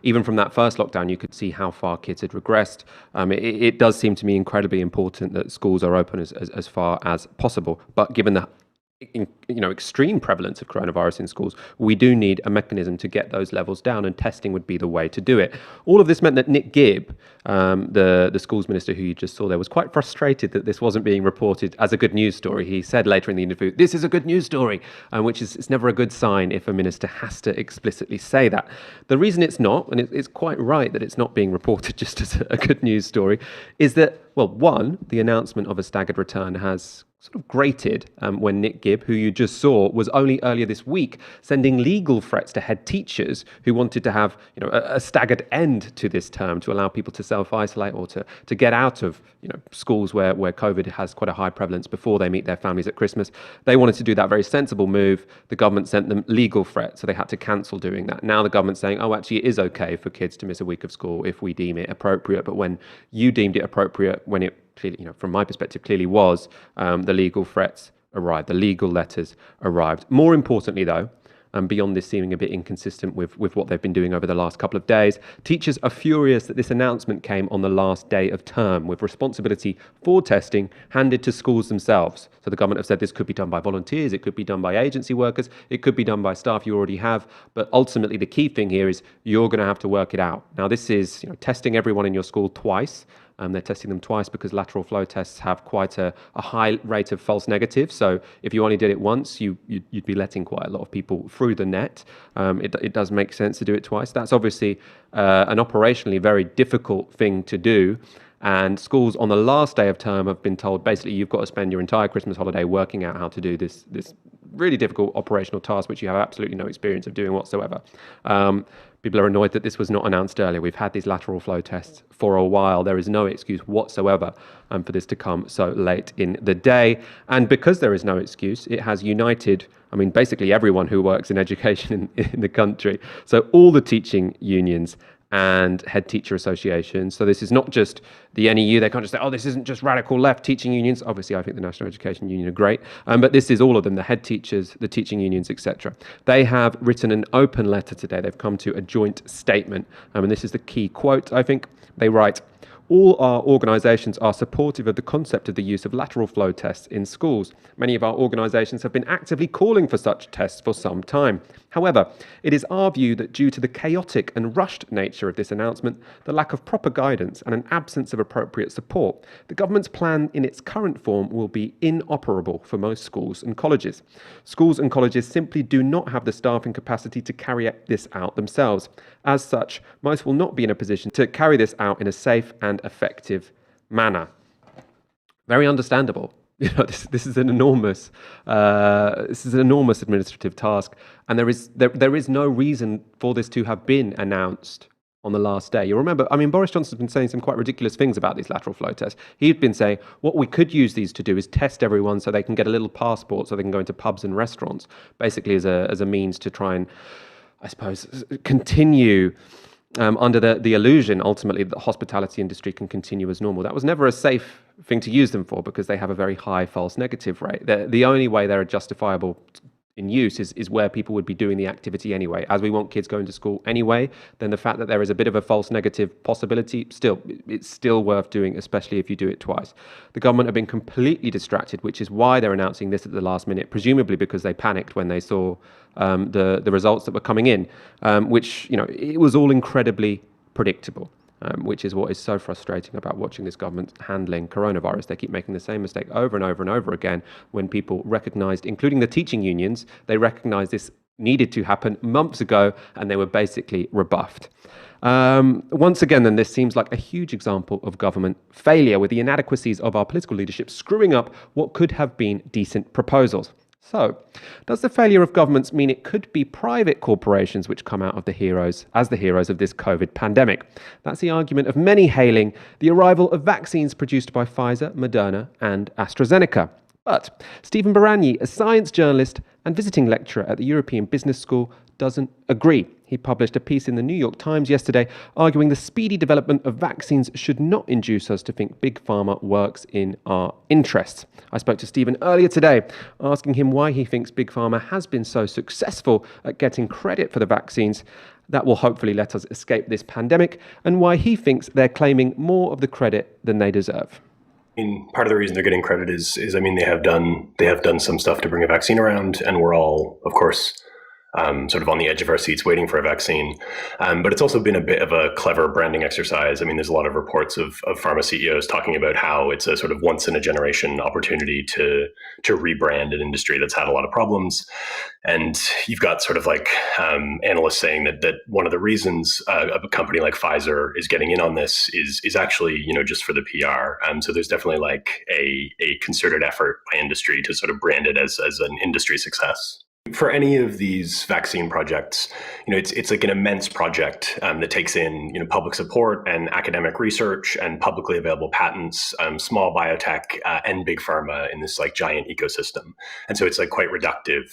even from that first lockdown, you could see how far kids had regressed. It does seem to me incredibly important that schools are open as far as possible. But given the extreme prevalence of coronavirus in schools, we do need a mechanism to get those levels down, and testing would be the way to do it. All of this meant that Nick Gibb, the schools minister who you just saw there, was quite frustrated that this wasn't being reported as a good news story. He said later in the interview, "This is a good news story," which is, it's never a good sign if a minister has to explicitly say that. The reason it's not, and it's quite right that it's not being reported just as a good news story, is that, well, one, the announcement of a staggered return has sort of grated when Nick Gibb, who you just saw, was only earlier this week sending legal threats to head teachers who wanted to have a staggered end to this term to allow people to self-isolate or to get out of schools where COVID has quite a high prevalence before they meet their families at Christmas. They wanted to do that very sensible move. The government sent them legal threats, so they had to cancel doing that. Now the government's saying, oh, actually it is okay for kids to miss a week of school if we deem it appropriate. But when you deemed it appropriate, when it clearly, from my perspective, clearly was, the legal threats arrived, the legal letters arrived. More importantly, though, and beyond this seeming a bit inconsistent with what they've been doing over the last couple of days, teachers are furious that this announcement came on the last day of term, with responsibility for testing handed to schools themselves. So the government have said this could be done by volunteers, it could be done by agency workers, it could be done by staff you already have, but ultimately the key thing here is you're going to have to work it out. Now this is testing everyone in your school twice. They're testing them twice because lateral flow tests have quite a high rate of false negatives. So if you only did it once, you'd be letting quite a lot of people through the net. It does make sense to do it twice. That's obviously an operationally very difficult thing to do. And schools on the last day of term have been told, basically, you've got to spend your entire Christmas holiday working out how to do this really difficult operational task, which you have absolutely no experience of doing whatsoever. People are annoyed that this was not announced earlier. We've had these lateral flow tests for a while. There is no excuse whatsoever for this to come so late in the day. And because there is no excuse, it has united, basically everyone who works in education in the country. So all the teaching unions and head teacher associations. So this is not just the NEU. They can't just say, oh, this isn't just radical left teaching unions. Obviously, I think the National Education Union are great. But this is all of them, the head teachers, the teaching unions, etc. They have written an open letter today. They've come to a joint statement. And this is the key quote, I think. They write, All our organisations are supportive of the concept of the use of lateral flow tests in schools. Many of our organisations have been actively calling for such tests for some time. However, it is our view that due to the chaotic and rushed nature of this announcement, the lack of proper guidance and an absence of appropriate support, the government's plan in its current form will be inoperable for most schools and colleges. Schools and colleges simply do not have the staffing capacity to carry this out themselves. As such, most will not be in a position to carry this out in a safe and effective manner. Very understandable. This is an enormous administrative task, and there is no reason for this to have been announced on the last day. You remember, Boris Johnson's been saying some quite ridiculous things about these lateral flow tests. He'd been saying what we could use these to do is test everyone so they can get a little passport so they can go into pubs and restaurants, basically as a means to try and, I suppose, continue under the illusion, ultimately, that the hospitality industry can continue as normal. That was never a safe thing to use them for because they have a very high false negative rate. The only way they're justifiable in use is where people would be doing the activity anyway. As we want kids going to school anyway, then the fact that there is a bit of a false negative possibility, it's still worth doing, especially if you do it twice. The government have been completely distracted, which is why they're announcing this at the last minute, presumably because they panicked when they saw the results that were coming in, which, it was all incredibly predictable. Which is what is so frustrating about watching this government handling coronavirus. They keep making the same mistake over and over and over again when people recognised, including the teaching unions, they recognised this needed to happen months ago and they were basically rebuffed. Once again, then, this seems like a huge example of government failure, with the inadequacies of our political leadership screwing up what could have been decent proposals. So, does the failure of governments mean it could be private corporations which come out of the heroes of this COVID pandemic? That's the argument of many hailing the arrival of vaccines produced by Pfizer, Moderna, and AstraZeneca. But Stephen Baragni, a science journalist and visiting lecturer at the European Business School, doesn't agree. He published a piece in the New York Times yesterday arguing the speedy development of vaccines should not induce us to think Big Pharma works in our interests. I spoke to Stephen earlier today, asking him why he thinks Big Pharma has been so successful at getting credit for the vaccines that will hopefully let us escape this pandemic, and why he thinks they're claiming more of the credit than they deserve. Part of the reason they're getting credit is they have done some stuff to bring a vaccine around, and we're all, of course, sort of on the edge of our seats waiting for a vaccine. But it's also been a bit of a clever branding exercise. There's a lot of reports of pharma CEOs talking about how it's a sort of once in a generation opportunity to rebrand an industry that's had a lot of problems. And you've got sort of like analysts saying that one of the reasons a company like Pfizer is getting in on this is actually, just for the PR. So there's definitely like a concerted effort by industry to sort of brand it as an industry success. For any of these vaccine projects, it's like an immense project that takes in, public support and academic research and publicly available patents, small biotech and big pharma in this like giant ecosystem. And so it's like quite reductive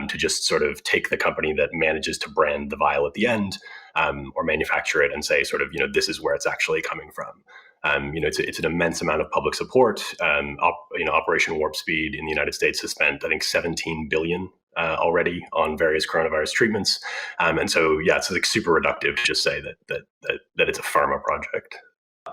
to just sort of take the company that manages to brand the vial at the end or manufacture it and say sort of, this is where it's actually coming from. It's an immense amount of public support. Operation Warp Speed in the United States has spent, I think, $17 billion already on various coronavirus treatments. And so, it's like super reductive to just say that it's a pharma project.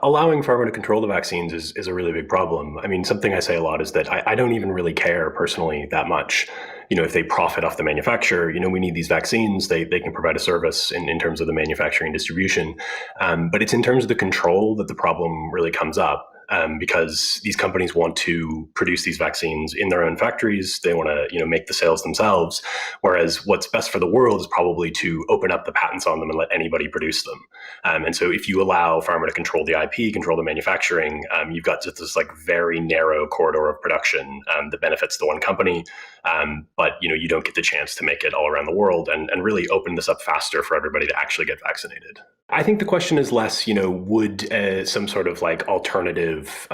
Allowing pharma to control the vaccines is a really big problem. Something I say a lot is that I don't even really care personally that much. If they profit off the manufacture, we need these vaccines. They can provide a service in terms of the manufacturing and distribution. But it's in terms of the control that the problem really comes up. Because these companies want to produce these vaccines in their own factories. They want to, make the sales themselves. Whereas what's best for the world is probably to open up the patents on them and let anybody produce them. And so if you allow pharma to control the IP, control the manufacturing, you've got just this like very narrow corridor of production that benefits the one company. But, you don't get the chance to make it all around the world and really open this up faster for everybody to actually get vaccinated. I think the question is less, would some sort of like alternative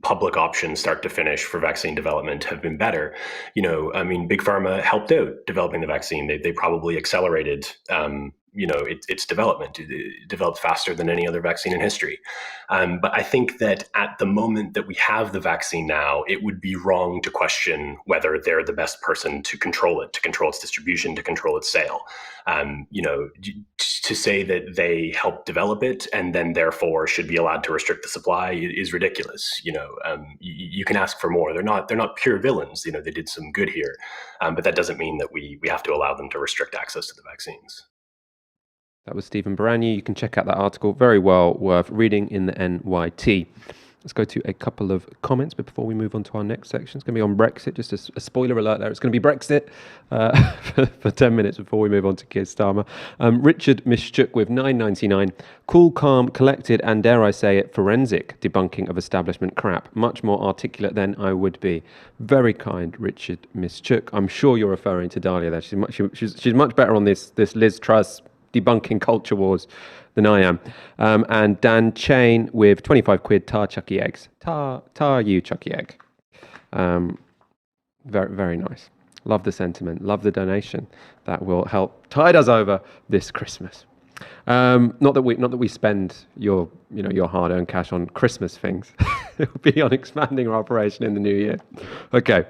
public option start to finish for vaccine development have been better? Big Pharma helped out developing the vaccine. They probably accelerated its development. It developed faster than any other vaccine in history. But I think that at the moment that we have the vaccine now, it would be wrong to question whether they're the best person to control it, to control its distribution, to control its sale. To say that they helped develop it and then therefore should be allowed to restrict the supply is ridiculous. You can ask for more. They're not pure villains. They did some good here, but that doesn't mean that we have to allow them to restrict access to the vaccines. That was Stephen Baragni. You can check out that article, very well worth reading in the NYT. Let's go to a couple of comments before we move on to our next section. It's going to be on Brexit. Just a spoiler alert there. It's going to be Brexit for 10 minutes before we move on to Keir Starmer. Richard Mischuk with $9.99. Cool, calm, collected, and dare I say it, forensic debunking of establishment crap. Much more articulate than I would be. Very kind, Richard Mischuk. I'm sure you're referring to Dalia there. She's much better on this Liz Truss debunking culture wars than I am. And Dan Chain with 25 quid, tar chucky eggs. Tar you chucky egg. Very, very nice. Love the sentiment. Love the donation. That will help tide us over this Christmas. Not that we spend your hard-earned cash on Christmas things. It will be on expanding our operation in the new year. Okay.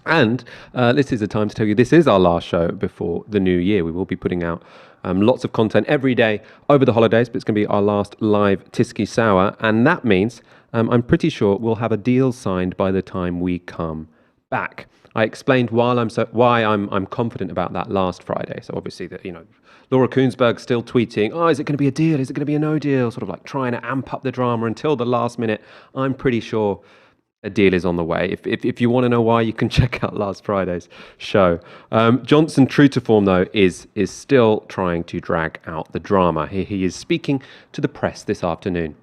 And this is the time to tell you this is our last show before the new year. We will be putting out lots of content every day over the holidays, but it's going to be our last live Tisky Sour. And that means I'm pretty sure we'll have a deal signed by the time we come back. I explained why I'm confident about that last Friday. So obviously Laura Kuenssberg's still tweeting, oh, is it going to be a deal? Is it going to be a no deal? Sort of like trying to amp up the drama until the last minute. I'm pretty sure a deal is on the way. If you want to know why, you can check out last Friday's show. Johnson, true to form though, is still trying to drag out the drama. He is speaking to the press this afternoon.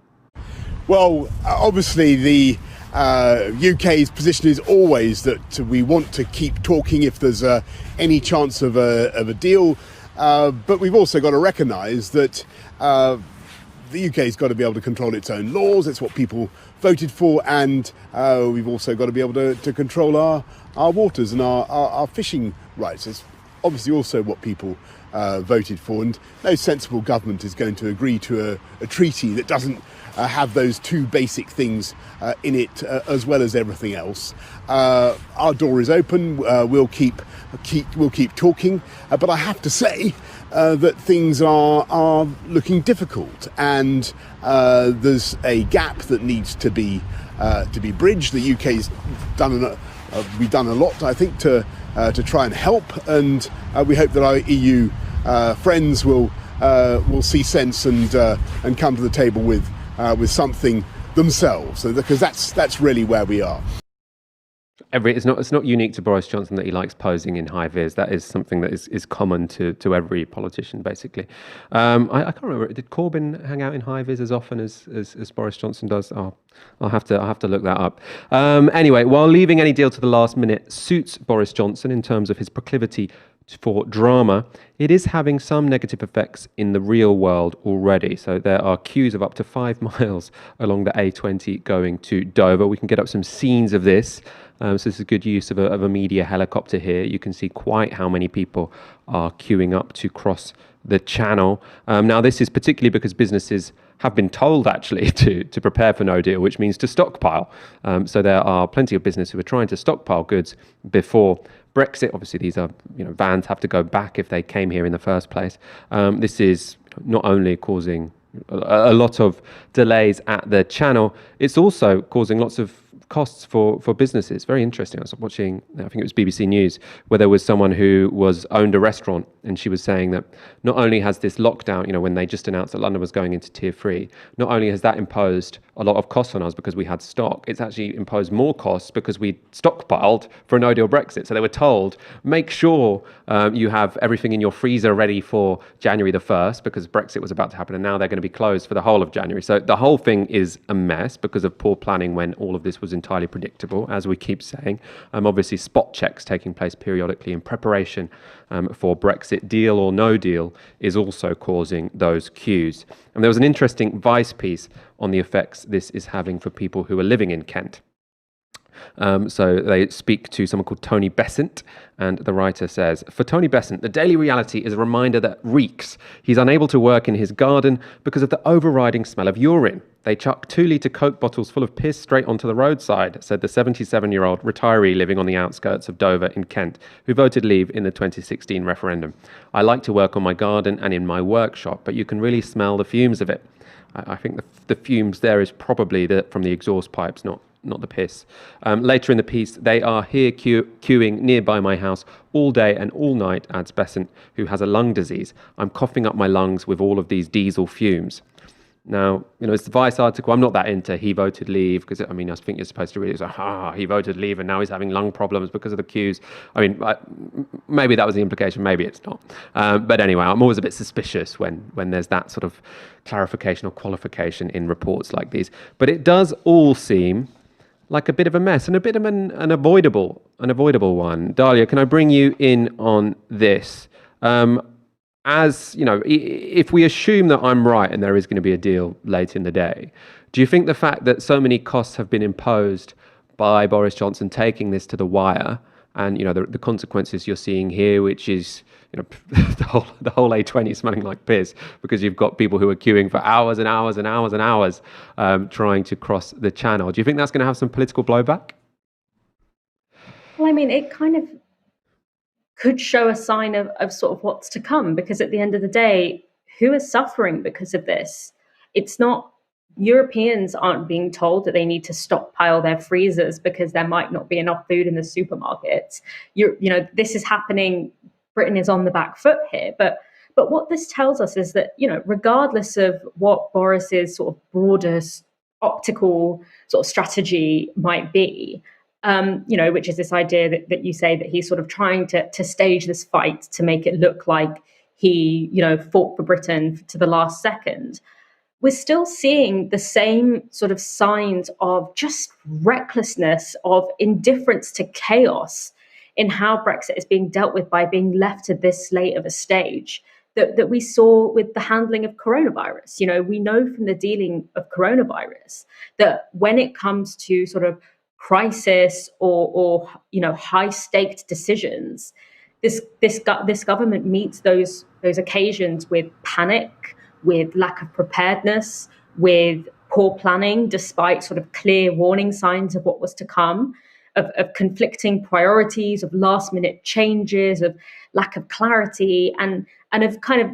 Well, obviously the UK's position is always that we want to keep talking if there's any chance of a deal, but we've also got to recognise that the UK's got to be able to control its own laws. It's what people voted for, and we've also got to be able to control our waters and our fishing rights. It's obviously also what people voted for, and no sensible government is going to agree to a treaty that doesn't have those two basic things in it, as well as everything else. Our door is open. We'll keep talking, but I have to say that things are looking difficult, and there's a gap that needs to be bridged. The UK's we've done a lot, I think, to try and help, and we hope that our EU friends will see sense and come to the table with something themselves, because that's really where we are. It's not unique to Boris Johnson that he likes posing in high vis. That is something that is common to every politician, basically. I can't remember. Did Corbyn hang out in high vis as often as Boris Johnson does? Oh, I'll have to look that up. Anyway, while leaving any deal to the last minute suits Boris Johnson in terms of his proclivity for drama, it is having some negative effects in the real world already. So there are queues of up to 5 miles along the A20 going to Dover. We can get up some scenes of this. So this is good use of a media helicopter here. You can see quite how many people are queuing up to cross the channel. Now, this is particularly because businesses have been told actually to prepare for no deal, which means to stockpile. So there are plenty of businesses who are trying to stockpile goods before Brexit. Obviously, these are vans have to go back if they came here in the first place. This is not only causing a lot of delays at the channel, it's also causing lots of costs for businesses. Very interesting. I was watching, I think it was BBC News, where there was someone who owned a restaurant, and she was saying that not only has this lockdown, when they just announced that London was going into tier 3, not only has that imposed a lot of costs on us because we had stock, it's actually imposed more costs because we stockpiled for a no-deal Brexit. So they were told, make sure you have everything in your freezer ready for January the 1st, because Brexit was about to happen, and now they're going to be closed for the whole of January. So the whole thing is a mess because of poor planning when all of this was entirely predictable, as we keep saying. Obviously, spot checks taking place periodically in preparation for Brexit, deal or no deal, is also causing those queues. And there was an interesting Vice piece on the effects this is having for people who are living in Kent. So they speak to someone called Tony Besant, and the writer says, "For Tony Besant, the daily reality is a reminder that reeks. He's unable to work in his garden because of the overriding smell of urine. They chuck 2-litre Coke bottles full of piss straight onto the roadside," said the 77-year-old retiree living on the outskirts of Dover in Kent, who voted Leave in the 2016 referendum. "I like to work on my garden and in my workshop, but you can really smell the fumes of it." I think the fumes there is probably from the exhaust pipes, not the piss. Later in the piece, "They are here queuing nearby my house all day and all night," adds Besant, who has a lung disease. "I'm coughing up my lungs with all of these diesel fumes." Now, it's the Vice article. I'm not that into he voted Leave, because, I think you're supposed to read it as, he voted Leave and now he's having lung problems because of the queues. Maybe that was the implication, maybe it's not. But anyway, I'm always a bit suspicious when there's that sort of clarification or qualification in reports like these. But it does all seem like a bit of a mess, and a bit of an avoidable one. Dalia, can I bring you in on this? As if we assume that I'm right and there is going to be a deal late in the day, do you think the fact that so many costs have been imposed by Boris Johnson taking this to the wire, and the consequences you're seeing here, which is the whole A20 smelling like piss because you've got people who are queuing for hours and hours and hours and hours trying to cross the channel. Do you think that's going to have some political blowback? Well, it kind of could show a sign of sort of what's to come, because at the end of the day, who is suffering because of this? It's not, Europeans aren't being told that they need to stockpile their freezers because there might not be enough food in the supermarkets. This is happening. Britain is on the back foot here, but what this tells us is that, regardless of what Boris's sort of broader optical sort of strategy might be, which is this idea that you say that he's sort of trying to stage this fight to make it look like he, fought for Britain to the last second. We're still seeing the same sort of signs of just recklessness, of indifference to chaos in how Brexit is being dealt with by being left to this late of a stage that we saw with the handling of coronavirus. We know from the dealing of coronavirus that when it comes to sort of crisis or high staked decisions, this government meets those occasions with panic, with lack of preparedness, with poor planning, despite sort of clear warning signs of what was to come, of conflicting priorities, of last minute changes, of lack of clarity, and of kind of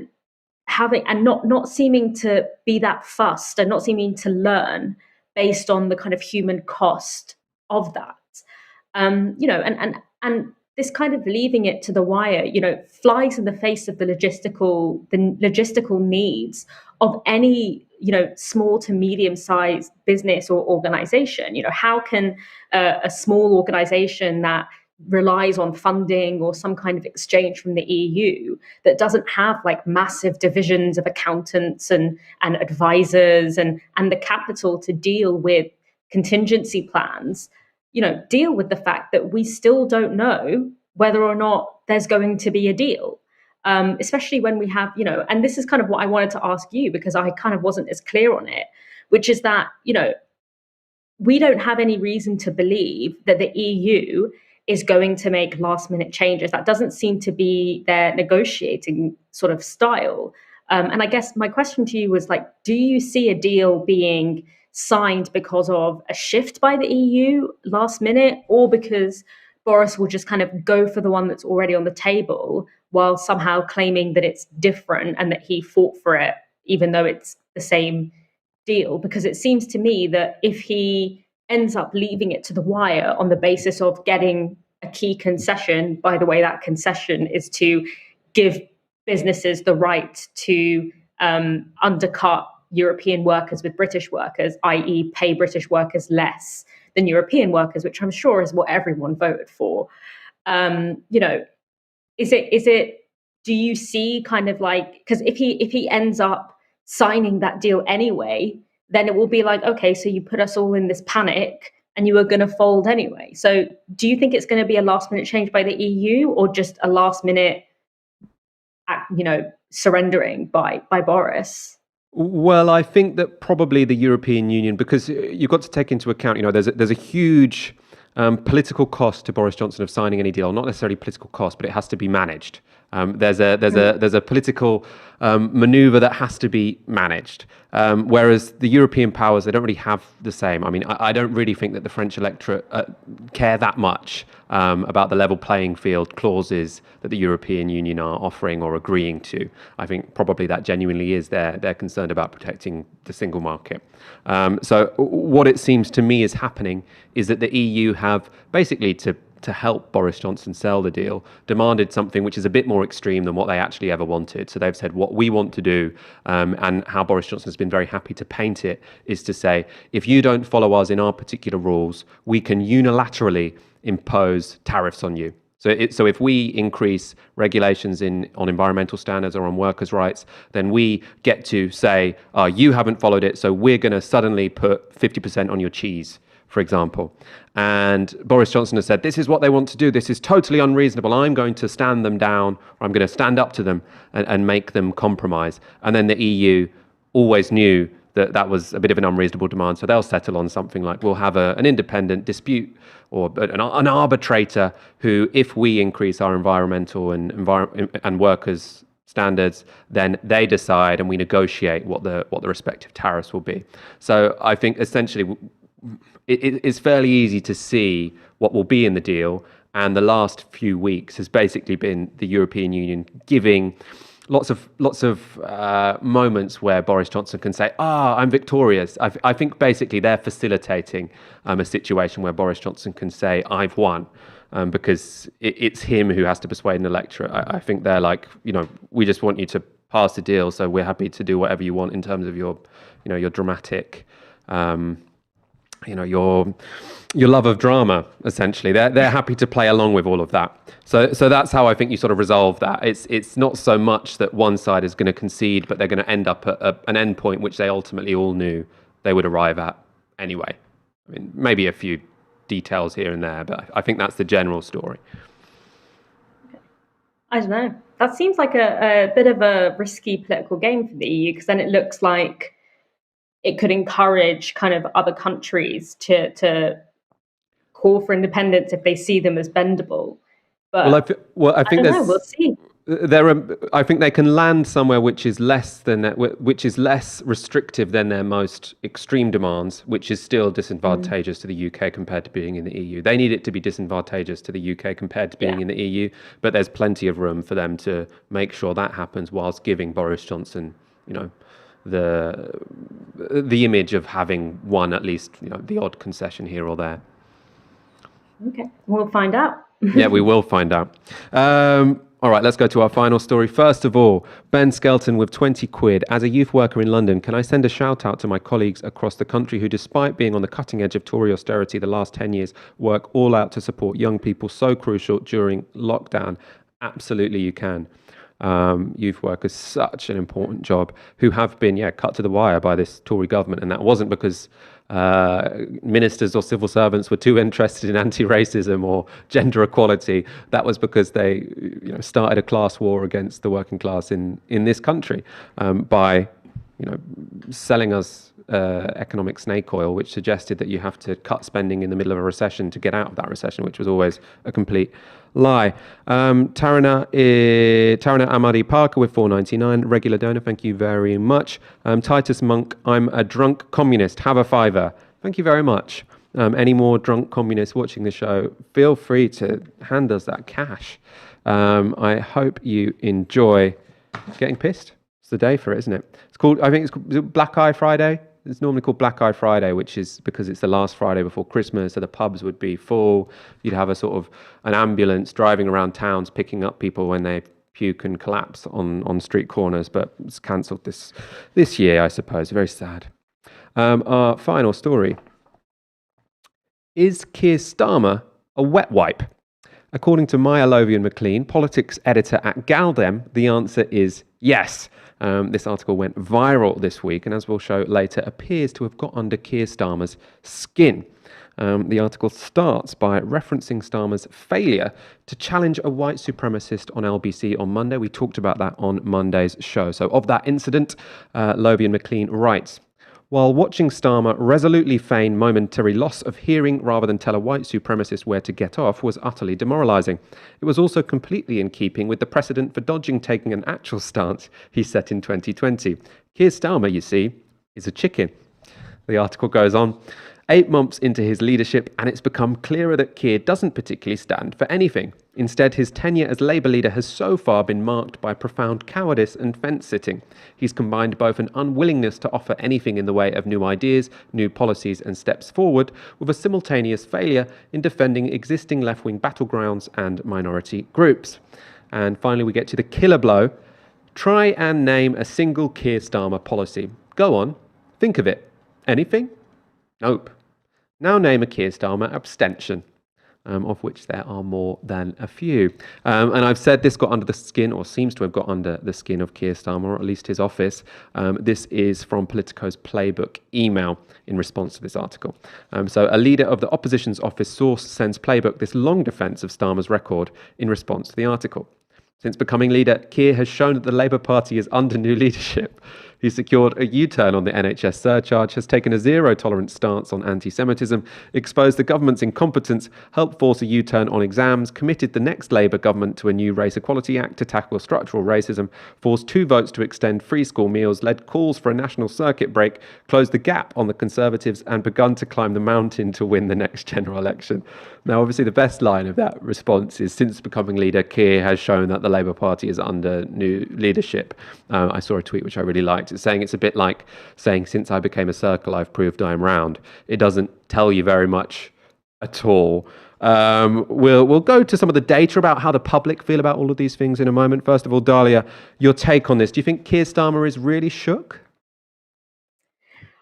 having and not seeming to be that fussed and not seeming to learn based on the kind of human cost of that. And this kind of leaving it to the wire, flies in the face of the logistical needs of any, small to medium-sized business or organization. How can a small organization that relies on funding or some kind of exchange from the EU, that doesn't have like massive divisions of accountants and advisors and the capital to deal with contingency plans, deal with the fact that we still don't know whether or not there's going to be a deal, especially when we have, and this is kind of what I wanted to ask you, because I kind of wasn't as clear on it, which is that, we don't have any reason to believe that the EU is going to make last minute changes. That doesn't seem to be their negotiating sort of style. And I guess my question to you was like, do you see a deal being signed because of a shift by the EU last minute, or because Boris will just kind of go for the one that's already on the table while somehow claiming that it's different and that he fought for it, even though it's the same deal? Because it seems to me that if he ends up leaving it to the wire on the basis of getting a key concession, by the way, that concession is to give businesses the right to undercut European workers with British workers, i.e. pay British workers less than European workers, which I'm sure is what everyone voted for. Is it, do you see kind of like, because if he ends up signing that deal anyway, then it will be like, okay, so you put us all in this panic and you were going to fold anyway. So do you think it's going to be a last minute change by the EU, or just a last minute, surrendering by Boris? Well, I think that probably the European Union, because you've got to take into account, there's a huge political cost to Boris Johnson of signing any deal. Not necessarily political cost, but it has to be managed. There's a political maneuver that has to be managed. Whereas the European powers, they don't really have the same. I mean, I don't really think that the French electorate care that much about the level playing field clauses that the European Union are offering or agreeing to. I think probably that genuinely is they're concerned about protecting the single market. So what it seems to me is happening is that the EU have basically to help Boris Johnson sell the deal, demanded something which is a bit more extreme than what they actually ever wanted. So they've said what we want to do, and how Boris Johnson has been very happy to paint it, is to say, if you don't follow us in our particular rules, we can unilaterally impose tariffs on you. So if we increase regulations on environmental standards or on workers' rights, then we get to say, you haven't followed it, so we're going to suddenly put 50% on your cheese, for example. And Boris Johnson has said, this is what they want to do. This is totally unreasonable. I'm going to stand them down, or I'm going to stand up to them and make them compromise. And then the EU always knew that was a bit of an unreasonable demand. So they'll settle on something like, we'll have an independent dispute or an arbitrator who, if we increase our environmental and workers' standards, then they decide and we negotiate what the respective tariffs will be. So I think essentially it's fairly easy to see what will be in the deal. And the last few weeks has basically been the European Union giving lots of moments where Boris Johnson can say, I'm victorious. I think basically they're facilitating a situation where Boris Johnson can say, I've won, because it's him who has to persuade an electorate. I think they're like, we just want you to pass the deal, so we're happy to do whatever you want in terms of your dramatic, your love of drama, essentially. They're happy to play along with all of that. So that's how I think you sort of resolve that. It's not so much that one side is going to concede, but they're going to end up at an end point which they ultimately all knew they would arrive at anyway. I mean, maybe a few details here and there, but I think that's the general story. I don't know. That seems like a bit of a risky political game for the EU, because then it looks like it could encourage kind of other countries to call for independence if they see them as bendable. But I think we'll see. I think they can land somewhere which is less restrictive than their most extreme demands, which is still disadvantageous to the UK compared to being in the EU. They need it to be disadvantageous to the UK compared to being in the EU, but there's plenty of room for them to make sure that happens whilst giving Boris Johnson, the image of having won at least, the odd concession here or there. Okay, we'll find out. Yeah, we will find out. All right, let's go to our final story. First of all, Ben Skelton with 20 quid. As a youth worker in London, can I send a shout out to my colleagues across the country who, despite being on the cutting edge of Tory austerity the last 10 years, work all out to support young people so crucial during lockdown? Absolutely, you can. Youth workers, such an important job, who have been cut to the wire by this Tory government, and that wasn't because ministers or civil servants were too interested in anti-racism or gender equality. That was because they started a class war against the working class in this country by selling us economic snake oil, which suggested that you have to cut spending in the middle of a recession to get out of that recession, which was always a complete lie. Tarana Amadi Parker with $4.99, regular donor, thank you very much. Titus Monk, I'm a drunk communist, have a fiver. Thank you very much. Any more drunk communists watching the show, feel free to hand us that cash. I hope you enjoy getting pissed. It's the day for it, isn't it? I think it's called Black Eye Friday. It's normally called Black Eye Friday, which is because it's the last Friday before Christmas, so the pubs would be full. You'd have a sort of an ambulance driving around towns picking up people when they puke and collapse on street corners, but it's cancelled this year, I suppose. Very sad. Our final story. Is Keir Starmer a wet wipe? According to Maya Lovian-McLean, politics editor at Galdem, the answer is yes. This article went viral this week, and as we'll show later, appears to have got under Keir Starmer's skin. The article starts by referencing Starmer's failure to challenge a white supremacist on LBC on Monday. We talked about that on Monday's show. So of that incident, Lovian-McLean writes, while watching Starmer resolutely feign momentary loss of hearing rather than tell a white supremacist where to get off was utterly demoralising. It was also completely in keeping with the precedent for dodging taking an actual stance he set in 2020. Keir Starmer, you see, is a chicken. The article goes on. 8 months into his leadership, and it's become clearer that Keir doesn't particularly stand for anything. Instead, his tenure as Labour leader has so far been marked by profound cowardice and fence-sitting. He's combined both an unwillingness to offer anything in the way of new ideas, new policies and steps forward, with a simultaneous failure in defending existing left-wing battlegrounds and minority groups. And finally, we get to the killer blow. Try and name a single Keir Starmer policy. Go on, think of it. Anything? Nope. Now name a Keir Starmer abstention, of which there are more than a few. And I've said this got under the skin, or seems to have got under the skin of Keir Starmer, or at least his office. This is from Politico's Playbook email in response to this article. So a leader of the opposition's office source sends Playbook this long defence of Starmer's record in response to the article. Since becoming leader, Keir has shown that the Labour Party is under new leadership. He secured a U-turn on the NHS surcharge, has taken a zero-tolerance stance on anti-Semitism, exposed the government's incompetence, helped force a U-turn on exams, committed the next Labour government to a new Race Equality Act to tackle structural racism, forced 2 votes to extend free school meals, led calls for a national circuit break, closed the gap on the Conservatives, and begun to climb the mountain to win the next general election. Now, obviously, the best line of that response is, since becoming leader, Keir has shown that the Labour Party is under new leadership. I saw a tweet which I really liked. It's saying, it's a bit like saying, since I became a circle, I've proved I'm round. It doesn't tell you very much at all. We'll go to some of the data about how the public feel about all of these things in a moment. First of all, Dalia, your take on this. Do you think Keir Starmer is really shook?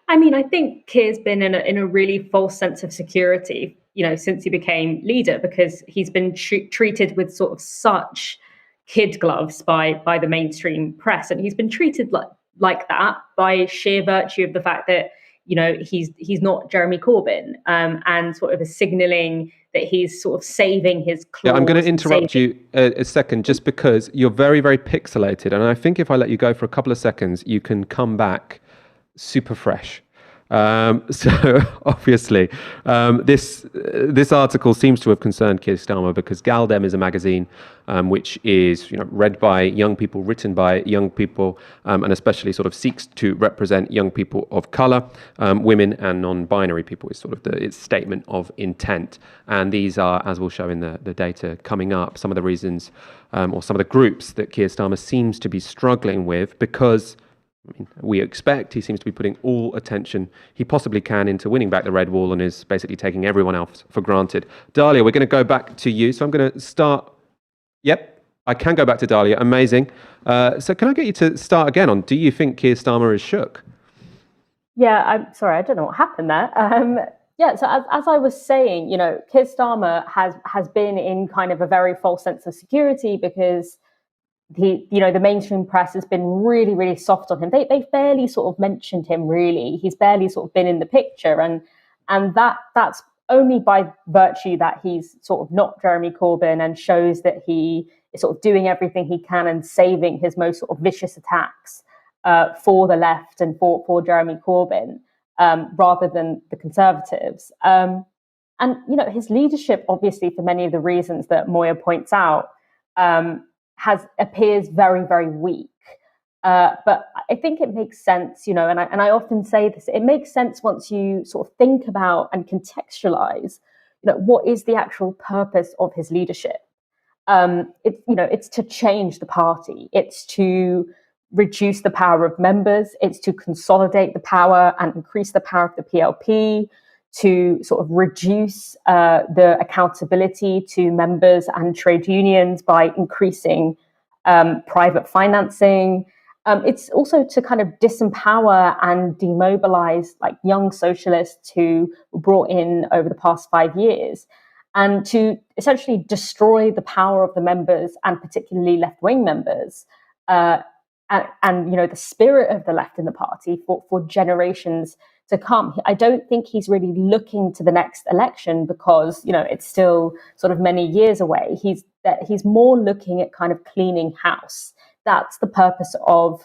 I mean, I think Keir's been in a really false sense of security, since he became leader, because he's been treated with sort of such kid gloves by the mainstream press, and he's been treated like that by sheer virtue of the fact that he's not Jeremy Corbyn, and sort of a signalling that he's sort of saving his clause. Yeah, I'm going to interrupt you a second, just because you're very, very pixelated, and I think if I let you go for a couple of seconds, you can come back super fresh. So obviously, this article seems to have concerned Keir Starmer because Gal Dem is a magazine which is read by young people, written by young people, and especially sort of seeks to represent young people of colour, women and non-binary people is sort of its statement of intent. And these are, as we'll show in the data coming up, some of the reasons or some of the groups that Keir Starmer seems to be struggling with, because we expect he seems to be putting all attention he possibly can into winning back the red wall and is basically taking everyone else for granted. Dalia, we're going to go back to you. So I'm going to start. Yep, I can go back to Dalia. Amazing. So can I get you to start again on, do you think Keir Starmer is shook? Yeah, I'm sorry, I don't know what happened there. So as I was saying, Keir Starmer has been in kind of a very false sense of security because the mainstream press has been really, really soft on him. They barely sort of mentioned him, really. He's barely sort of been in the picture. And that's only by virtue that he's sort of not Jeremy Corbyn and shows that he is sort of doing everything he can and saving his most sort of vicious attacks for the left and for Jeremy Corbyn rather than the Conservatives. And his leadership, obviously, for many of the reasons that Moya points out, appears very, very weak. But I think it makes sense, and I often say this, it makes sense once you sort of think about and contextualize, what is the actual purpose of his leadership? It's to change the party. It's to reduce the power of members. It's to consolidate the power and increase the power of the PLP, to sort of reduce the accountability to members and trade unions by increasing private financing. It's also to kind of disempower and demobilize young socialists who were brought in over the past 5 years, and to essentially destroy the power of the members, and particularly left-wing members, and the spirit of the left in the party for generations to come. I don't think he's really looking to the next election because, it's still sort of many years away. He's more looking at kind of cleaning house. That's the purpose of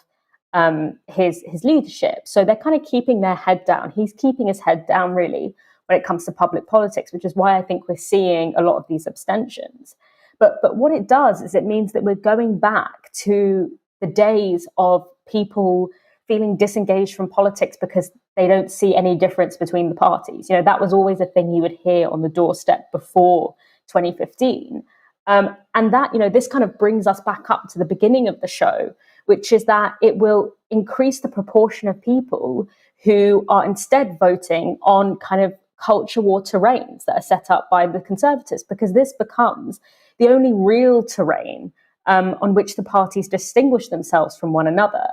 his leadership. So they're kind of keeping their head down. He's keeping his head down, really, when it comes to public politics, which is why I think we're seeing a lot of these abstentions. But what it does is it means that we're going back to the days of people feeling disengaged from politics because they don't see any difference between the parties. You know, that was always a thing you would hear on the doorstep before 2015. And that, you know, this kind of brings us back up to the beginning of the show, which is that it will increase the proportion of people who are instead voting on kind of culture war terrains that are set up by the Conservatives, because this becomes the only real terrain on which the parties distinguish themselves from one another.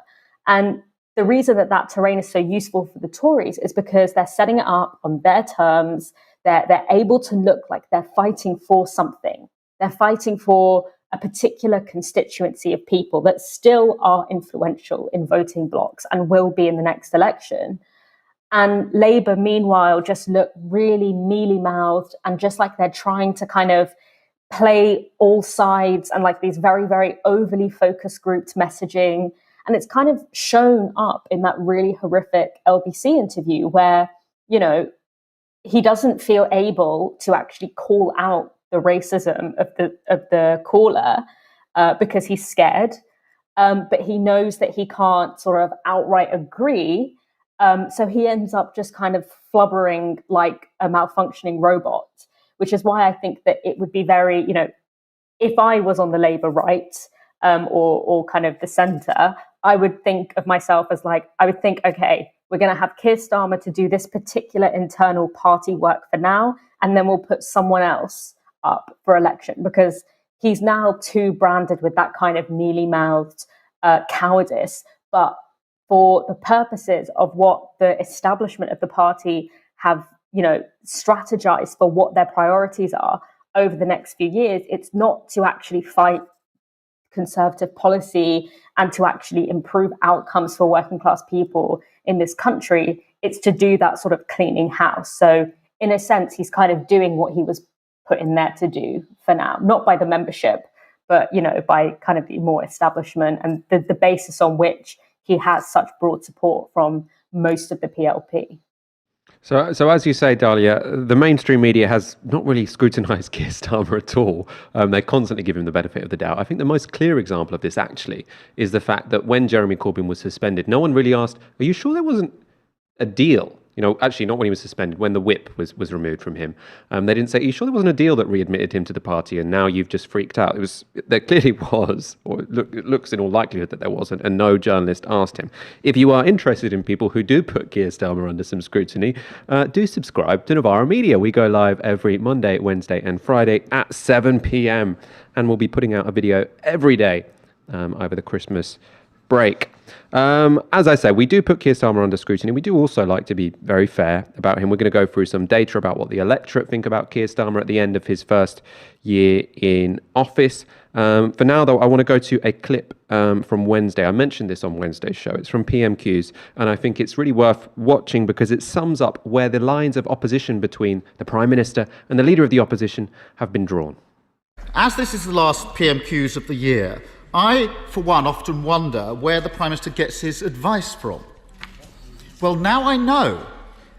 And the reason that terrain is so useful for the Tories is because they're setting it up on their terms. They're able to look like they're fighting for something. They're fighting for a particular constituency of people that still are influential in voting blocks and will be in the next election. And Labour, meanwhile, just look really mealy-mouthed and just like they're trying to kind of play all sides and like these very, very overly focus grouped messaging. And it's kind of shown up in that really horrific LBC interview where, you know, he doesn't feel able to actually call out the racism of the caller because he's scared. But he knows that he can't sort of outright agree. So he ends up just kind of flubbering like a malfunctioning robot, which is why I think that it would be very, you know, if I was on the Labour right or kind of the centre, I would think of myself as like, I would think, okay, we're going to have Keir Starmer to do this particular internal party work for now, and then we'll put someone else up for election, because he's now too branded with that kind of mealy-mouthed cowardice. But for the purposes of what the establishment of the party have, you know, strategized for what their priorities are over the next few years, it's not to actually fight Conservative policy and to actually improve outcomes for working class people in this country. It's to do that sort of cleaning house. So in a sense, he's kind of doing what he was put in there to do for now, not by the membership, but, you know, by kind of the more establishment and the basis on which he has such broad support from most of the PLP. So as you say, Dalia, the mainstream media has not really scrutinised Keir Starmer at all. They constantly give him the benefit of the doubt. I think the most clear example of this actually is the fact that when Jeremy Corbyn was suspended, no one really asked, are you sure there wasn't a deal? You know, actually not when he was suspended, when the whip was removed from him. They didn't say, are you sure there wasn't a deal that readmitted him to the party and now you've just freaked out? There clearly was, or it looks in all likelihood that there wasn't, and no journalist asked him. If you are interested in people who do put Keir Starmer under some scrutiny, do subscribe to Novara Media. We go live every Monday, Wednesday and Friday at 7 p.m. and we'll be putting out a video every day over the Christmas break. As I say, we do put Keir Starmer under scrutiny. We do also like to be very fair about him. We're going to go through some data about what the electorate think about Keir Starmer at the end of his first year in office. For now, though, I want to go to a clip from Wednesday. I mentioned this on Wednesday's show. It's from PMQs, and I think it's really worth watching because it sums up where the lines of opposition between the Prime Minister and the Leader of the Opposition have been drawn. As this is the last PMQs of the year, I, for one, often wonder where the Prime Minister gets his advice from. Well, now I know,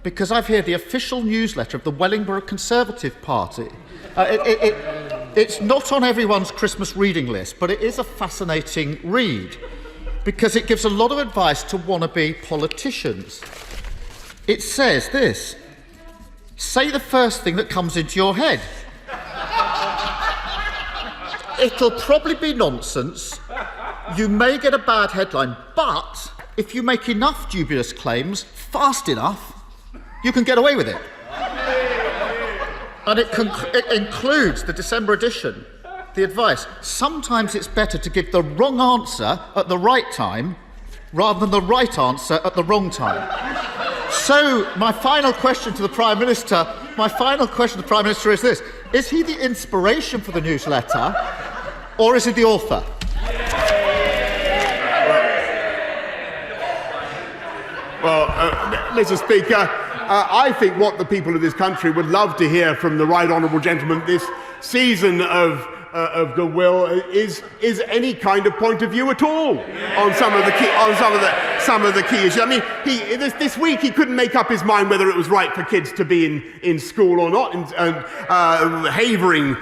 because I've here the official newsletter of the Wellingborough Conservative Party. It's not on everyone's Christmas reading list, but it is a fascinating read, because it gives a lot of advice to wannabe politicians. It says this: say the first thing that comes into your head. It'll probably be nonsense. You may get a bad headline, but if you make enough dubious claims fast enough, you can get away with it. And it includes the December edition, the advice. Sometimes it's better to give the wrong answer at the right time rather than the right answer at the wrong time. So my final question to the Prime Minister is this: is he the inspiration for the newsletter, or is he the author? Well, Mr. Speaker, I think what the people of this country would love to hear from the right honourable gentleman this season of of goodwill is any kind of point of view at all on some of the key issues. I mean, this week he couldn't make up his mind whether it was right for kids to be in school or not, and havering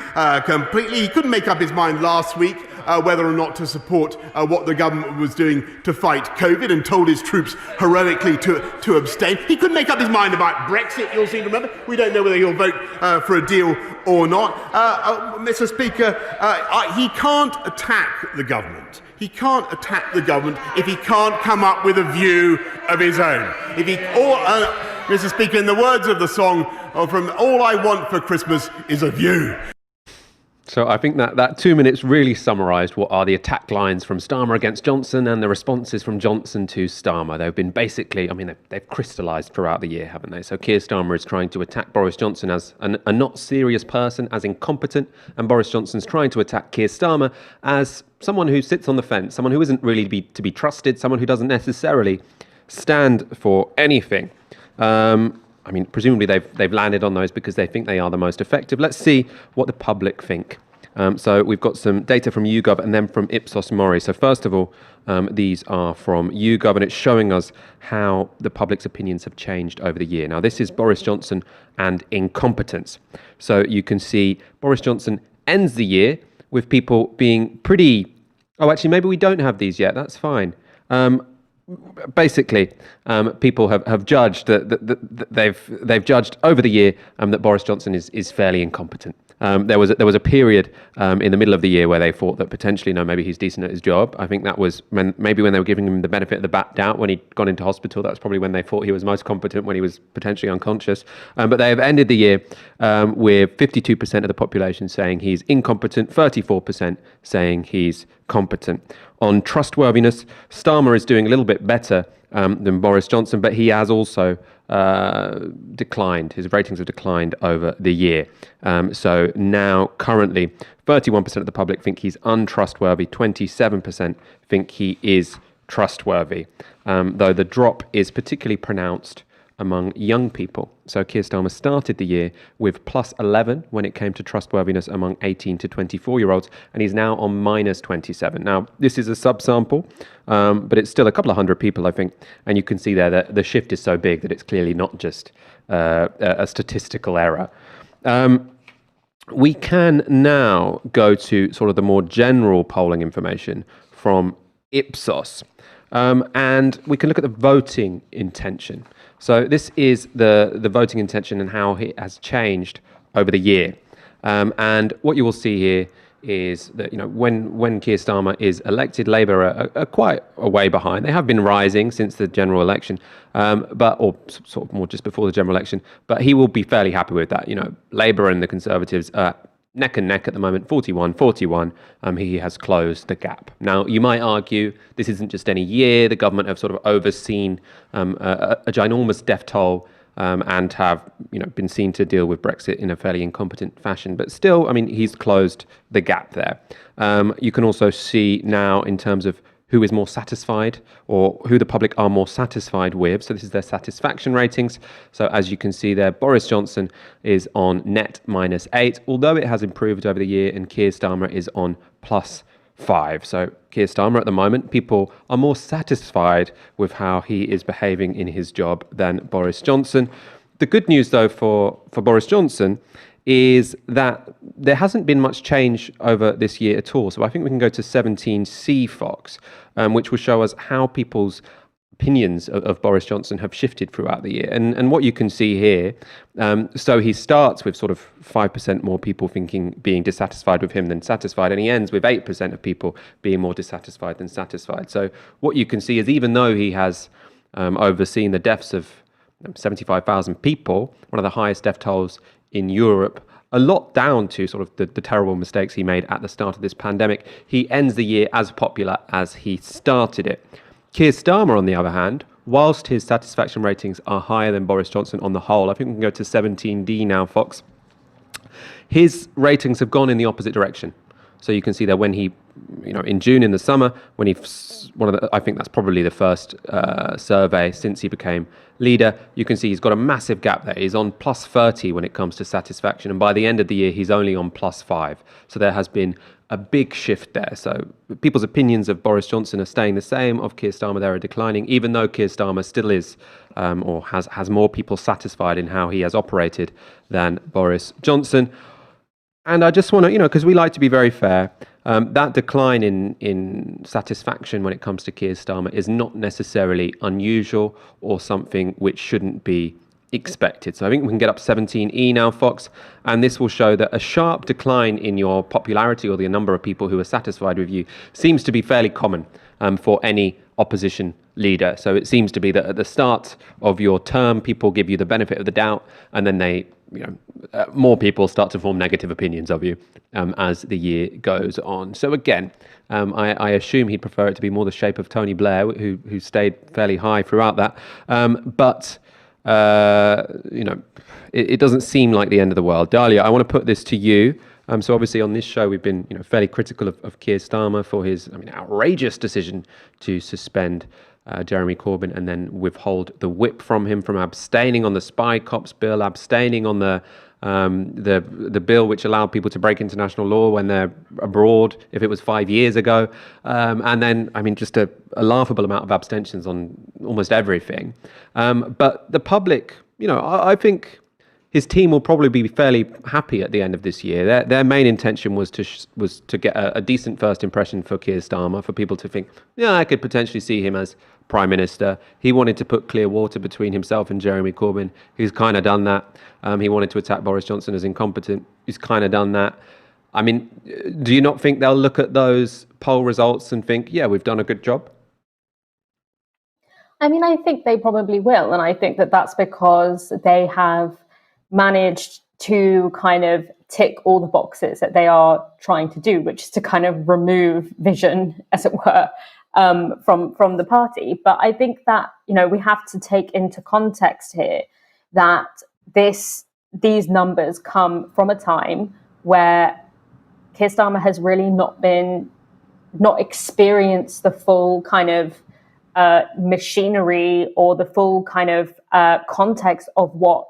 completely. He couldn't make up his mind last week whether or not to support what the government was doing to fight COVID, and told his troops heroically to abstain. He couldn't make up his mind about Brexit, you'll seem to remember. We don't know whether he'll vote for a deal or not. Mr. Speaker, he can't attack the government. He can't attack the government if he can't come up with a view of his own. Mr. Speaker, in the words of the song from All I Want for Christmas is a View. So I think that 2 minutes really summarised what are the attack lines from Starmer against Johnson and the responses from Johnson to Starmer. They've been basically, they've crystallised throughout the year, haven't they? So Keir Starmer is trying to attack Boris Johnson as a not serious person, as incompetent, and Boris Johnson's trying to attack Keir Starmer as someone who sits on the fence, someone who isn't really to be trusted, someone who doesn't necessarily stand for anything. Presumably they've landed on those because they think they are the most effective. Let's see what the public think. So we've got some data from YouGov and then from Ipsos Mori. So first of all, these are from YouGov, and it's showing us how the public's opinions have changed over the year. Now, this is Boris Johnson and incompetence. So you can see Boris Johnson ends the year with people being pretty... Oh, actually, maybe we don't have these yet. That's fine. Basically, people have judged that they've judged over the year that Boris Johnson is fairly incompetent. There was a period in the middle of the year where they thought that potentially, no, maybe he's decent at his job. I think that was when they were giving him the benefit of the doubt when he'd gone into hospital. That's probably when they thought he was most competent, when he was potentially unconscious. But they have ended the year with 52% of the population saying he's incompetent, 34% saying he's competent. On trustworthiness, Starmer is doing a little bit better than Boris Johnson, but he has also declined. His ratings have declined over the year. So now, currently, 31% of the public think he's untrustworthy, 27% think he is trustworthy, though the drop is particularly pronounced among young people. So Keir Starmer started the year with plus 11 when it came to trustworthiness among 18 to 24-year-olds, and he's now on minus 27. Now, this is a subsample, but it's still a couple of hundred people, I think, and you can see there that the shift is so big that it's clearly not just a statistical error. We can now go to sort of the more general polling information from Ipsos, and we can look at the voting intention. So this is the voting intention and how it has changed over the year. And what you will see here is that, when Keir Starmer is elected, Labour are quite a way behind. They have been rising since the general election, or sort of more just before the general election. But he will be fairly happy with that. Labour and the Conservatives are neck and neck at the moment, 41-41. He has closed the gap. Now, you might argue this isn't just any year. The government have sort of overseen a ginormous death toll and have been seen to deal with Brexit in a fairly incompetent fashion. But still, he's closed the gap there. You can also see now in terms of who is more satisfied or who the public are more satisfied with. So this is their satisfaction ratings. So as you can see there, Boris Johnson is on net -8, although it has improved over the year, and Keir Starmer is on +5. So Keir Starmer at the moment, people are more satisfied with how he is behaving in his job than Boris Johnson. The good news, though, for Boris Johnson is that there hasn't been much change over this year at all. So I think we can go to 17C, Fox, which will show us how people's opinions of Boris Johnson have shifted throughout the year. And what you can see here, so he starts with sort of 5% more people being dissatisfied with him than satisfied, and he ends with 8% of people being more dissatisfied than satisfied. So what you can see is, even though he has overseen the deaths of 75,000 people, one of the highest death tolls in Europe, a lot down to sort of the terrible mistakes he made at the start of this pandemic, he ends the year as popular as he started it. Keir Starmer, on the other hand, whilst his satisfaction ratings are higher than Boris Johnson on the whole, I think we can go to 17D now, Fox, his ratings have gone in the opposite direction. So you can see that when he in June in the summer when I think that's probably the first survey since he became leader. You can see he's got a massive gap there. He's on plus 30 when it comes to satisfaction, and by the end of the year he's only on plus 5. So there has been a big shift there. So people's opinions of Boris Johnson are staying the same. Of Keir Starmer, they are declining, even though Keir Starmer still is or has more people satisfied in how he has operated than Boris Johnson. And I just want to, because we like to be very fair, that decline in satisfaction when it comes to Keir Starmer is not necessarily unusual or something which shouldn't be expected. So I think we can get up 17E now, Fox, and this will show that a sharp decline in your popularity or the number of people who are satisfied with you seems to be fairly common for any opposition leader. So it seems to be that at the start of your term, people give you the benefit of the doubt, and then more people start to form negative opinions of you as the year goes on. So again, I assume he'd prefer it to be more the shape of Tony Blair, who stayed fairly high throughout that. But it doesn't seem like the end of the world. Dalia, I want to put this to you. So obviously on this show, we've been fairly critical of Keir Starmer for his outrageous decision to suspend Jeremy Corbyn and then withhold the whip from him, from abstaining on the Spy Cops bill, abstaining on the bill which allowed people to break international law when they're abroad, if it was 5 years ago, and then just a laughable amount of abstentions on almost everything. But the public, I think his team will probably be fairly happy at the end of this year. Their main intention was to get a decent first impression for Keir Starmer, for people to think, I could potentially see him as Prime Minister. He wanted to put clear water between himself and Jeremy Corbyn. He's kind of done that. He wanted to attack Boris Johnson as incompetent. He's kind of done that. Do you not think they'll look at those poll results and think, we've done a good job? I think they probably will. And I think that that's because they have managed to kind of tick all the boxes that they are trying to do, which is to kind of remove vision, as it were, from the party. But I think that, we have to take into context here that these numbers come from a time where Keir Starmer has really not experienced the full kind of machinery or the full kind of context of what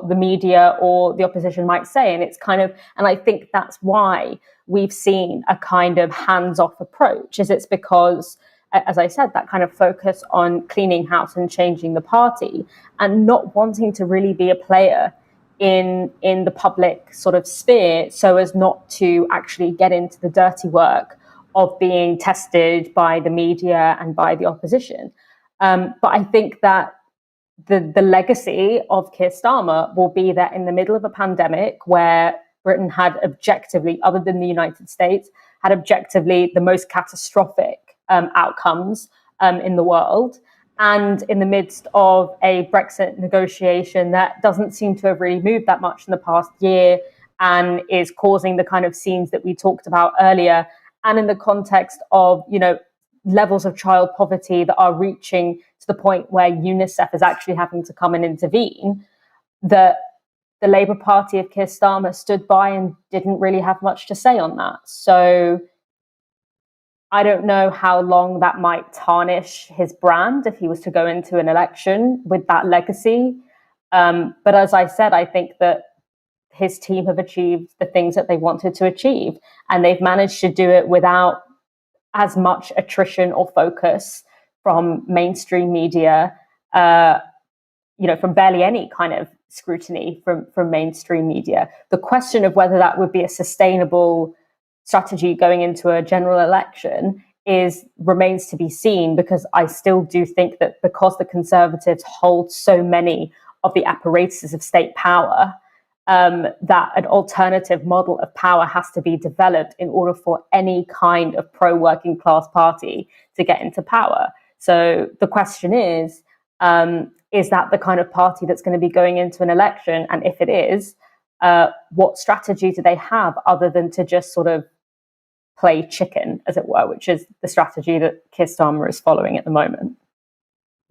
the media or the opposition might say. And I think that's why we've seen a kind of hands-off approach, it's because, as I said, that kind of focus on cleaning house and changing the party and not wanting to really be a player in the public sort of sphere, so as not to actually get into the dirty work of being tested by the media and by the opposition. But I think that the legacy of Keir Starmer will be that in the middle of a pandemic where Britain had objectively, other than the United States, had objectively the most catastrophic outcomes in the world, and in the midst of a Brexit negotiation that doesn't seem to have really moved that much in the past year and is causing the kind of scenes that we talked about earlier, and in the context of, levels of child poverty that are reaching to the point where UNICEF is actually having to come and intervene, that the Labour Party of Keir Starmer stood by and didn't really have much to say on that. So I don't know how long that might tarnish his brand if he was to go into an election with that legacy. But as I said, I think that his team have achieved the things that they wanted to achieve, and they've managed to do it without as much attrition or focus from mainstream media, from barely any kind of scrutiny from mainstream media. The question of whether that would be a sustainable strategy going into a general election remains to be seen, because I still do think that because the Conservatives hold so many of the apparatuses of state power, that an alternative model of power has to be developed in order for any kind of pro-working class party to get into power. So the question is that the kind of party that's going to be going into an election? And if it is, what strategy do they have other than to just sort of play chicken, as it were, which is the strategy that Keir Starmer is following at the moment?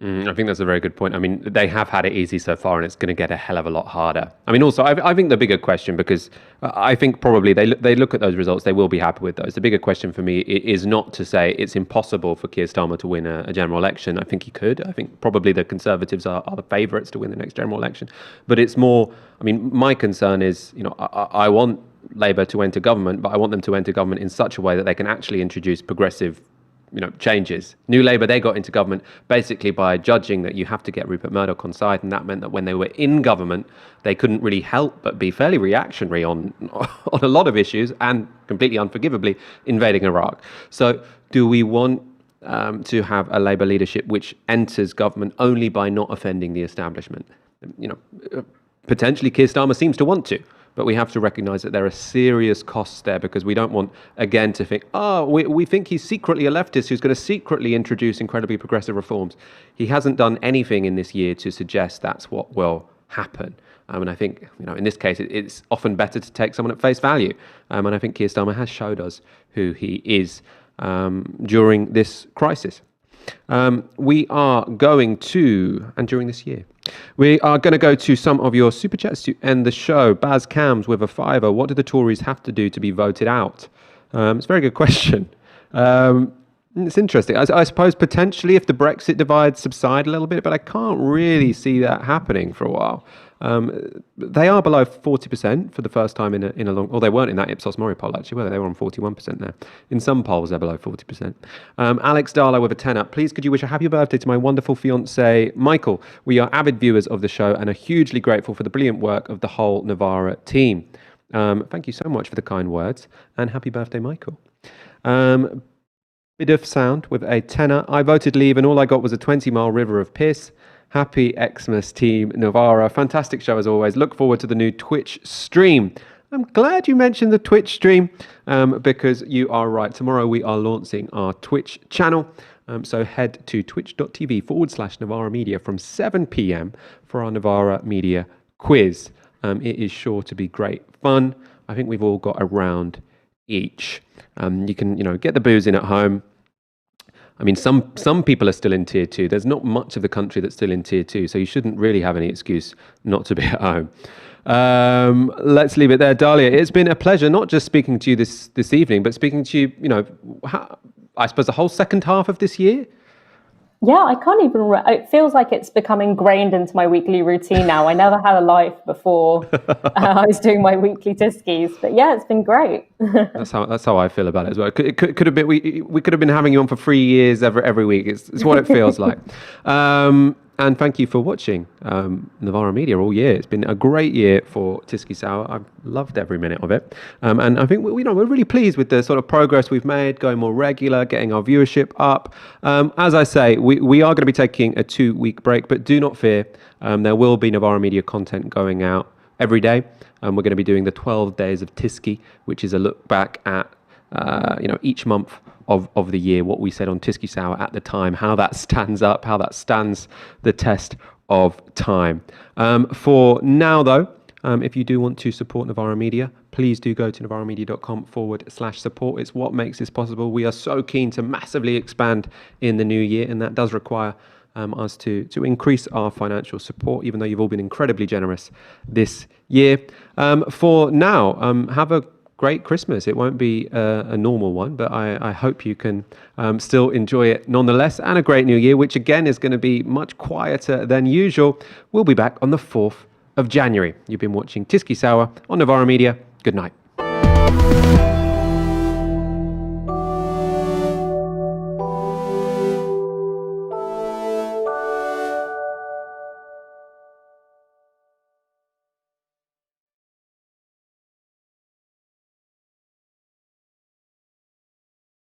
I think that's a very good point. I mean, they have had it easy so far, and it's going to get a hell of a lot harder. I mean, also, I think the bigger question, because I think probably they look at those results, they will be happy with those. The bigger question for me is not to say it's impossible for Keir Starmer to win a general election. I think he could. I think probably the Conservatives are the favourites to win the next general election. But it's more, I mean, my concern is, I want Labour to enter government, but I want them to enter government in such a way that they can actually introduce progressive changes. New Labour, they got into government basically by judging that you have to get Rupert Murdoch on side, and that meant that when they were in government, they couldn't really help but be fairly reactionary on a lot of issues, and completely unforgivably invading Iraq. So do we want to have a Labour leadership which enters government only by not offending the establishment? Potentially Keir Starmer seems to want to. But we have to recognise that there are serious costs there, because we don't want, again, to think, we think he's secretly a leftist who's going to secretly introduce incredibly progressive reforms. He hasn't done anything in this year to suggest that's what will happen. And I think, in this case, it's often better to take someone at face value. And I think Keir Starmer has showed us who he is during this crisis. We are going to, and during this year, we are going to go to some of your super chats to end the show. Baz Cams with a fiver. What do the Tories have to do to be voted out? It's a very good question. It's interesting. I suppose potentially if the Brexit divide subside a little bit, but I can't really see that happening for a while. They are below 40% for the first time in a long... Well, they weren't in that Ipsos Mori poll, actually, were they? They were on 41% there. In some polls, they're below 40%. Alex Dalia with a tenner. Please, could you wish a happy birthday to my wonderful fiancé, Michael? We are avid viewers of the show and are hugely grateful for the brilliant work of the whole Novara team. Thank you so much for the kind words, and happy birthday, Michael. Bit of sound with a tenner. I voted leave, and all I got was a 20-mile river of piss. Happy Xmas team Novara. Fantastic show as always. Look forward to the new Twitch stream. I'm glad you mentioned the Twitch stream because you are right. Tomorrow we are launching our Twitch channel. So head to twitch.tv/Novara Media from 7 p.m. for our Novara Media quiz. It is sure to be great fun. I think we've all got a round each. You can, get the booze in at home. I mean, some people are still in tier 2. There's not much of the country that's still in tier 2, so you shouldn't really have any excuse not to be at home. Let's leave it there. Dalia, it's been a pleasure not just speaking to you this evening, but speaking to you, I suppose the whole second half of this year. Yeah, I can't even... It feels like it's become ingrained into my weekly routine now. I never had a life before I was doing my weekly Tiskies. But yeah, it's been great. That's how I feel about it as well. It could have been... We could have been having you on for 3 years every week. It's what it feels like. And thank you for watching Novara Media all year. It's been a great year for Tisky Sour. I've loved every minute of it. And I think we're really pleased with the sort of progress we've made, going more regular, getting our viewership up. As I say, we are going to be taking a 2-week break, but do not fear. There will be Novara Media content going out every day. We're going to be doing the 12 days of Tisky, which is a look back at each month of the year, what we said on Tisky Sour at the time, how that stands up, how that stands the test of time. For now, though, if you do want to support Novara Media, please do go to novaramedia.com/support. It's what makes this possible. We are so keen to massively expand in the new year, and that does require us to increase our financial support, even though you've all been incredibly generous this year. For now, have a great Christmas. It won't be a normal one, but I hope you can still enjoy it nonetheless, and a great new year, which again is going to be much quieter than usual. We'll be back on the 4th of January. You've been watching Tisky Sour on Novara Media. Good night.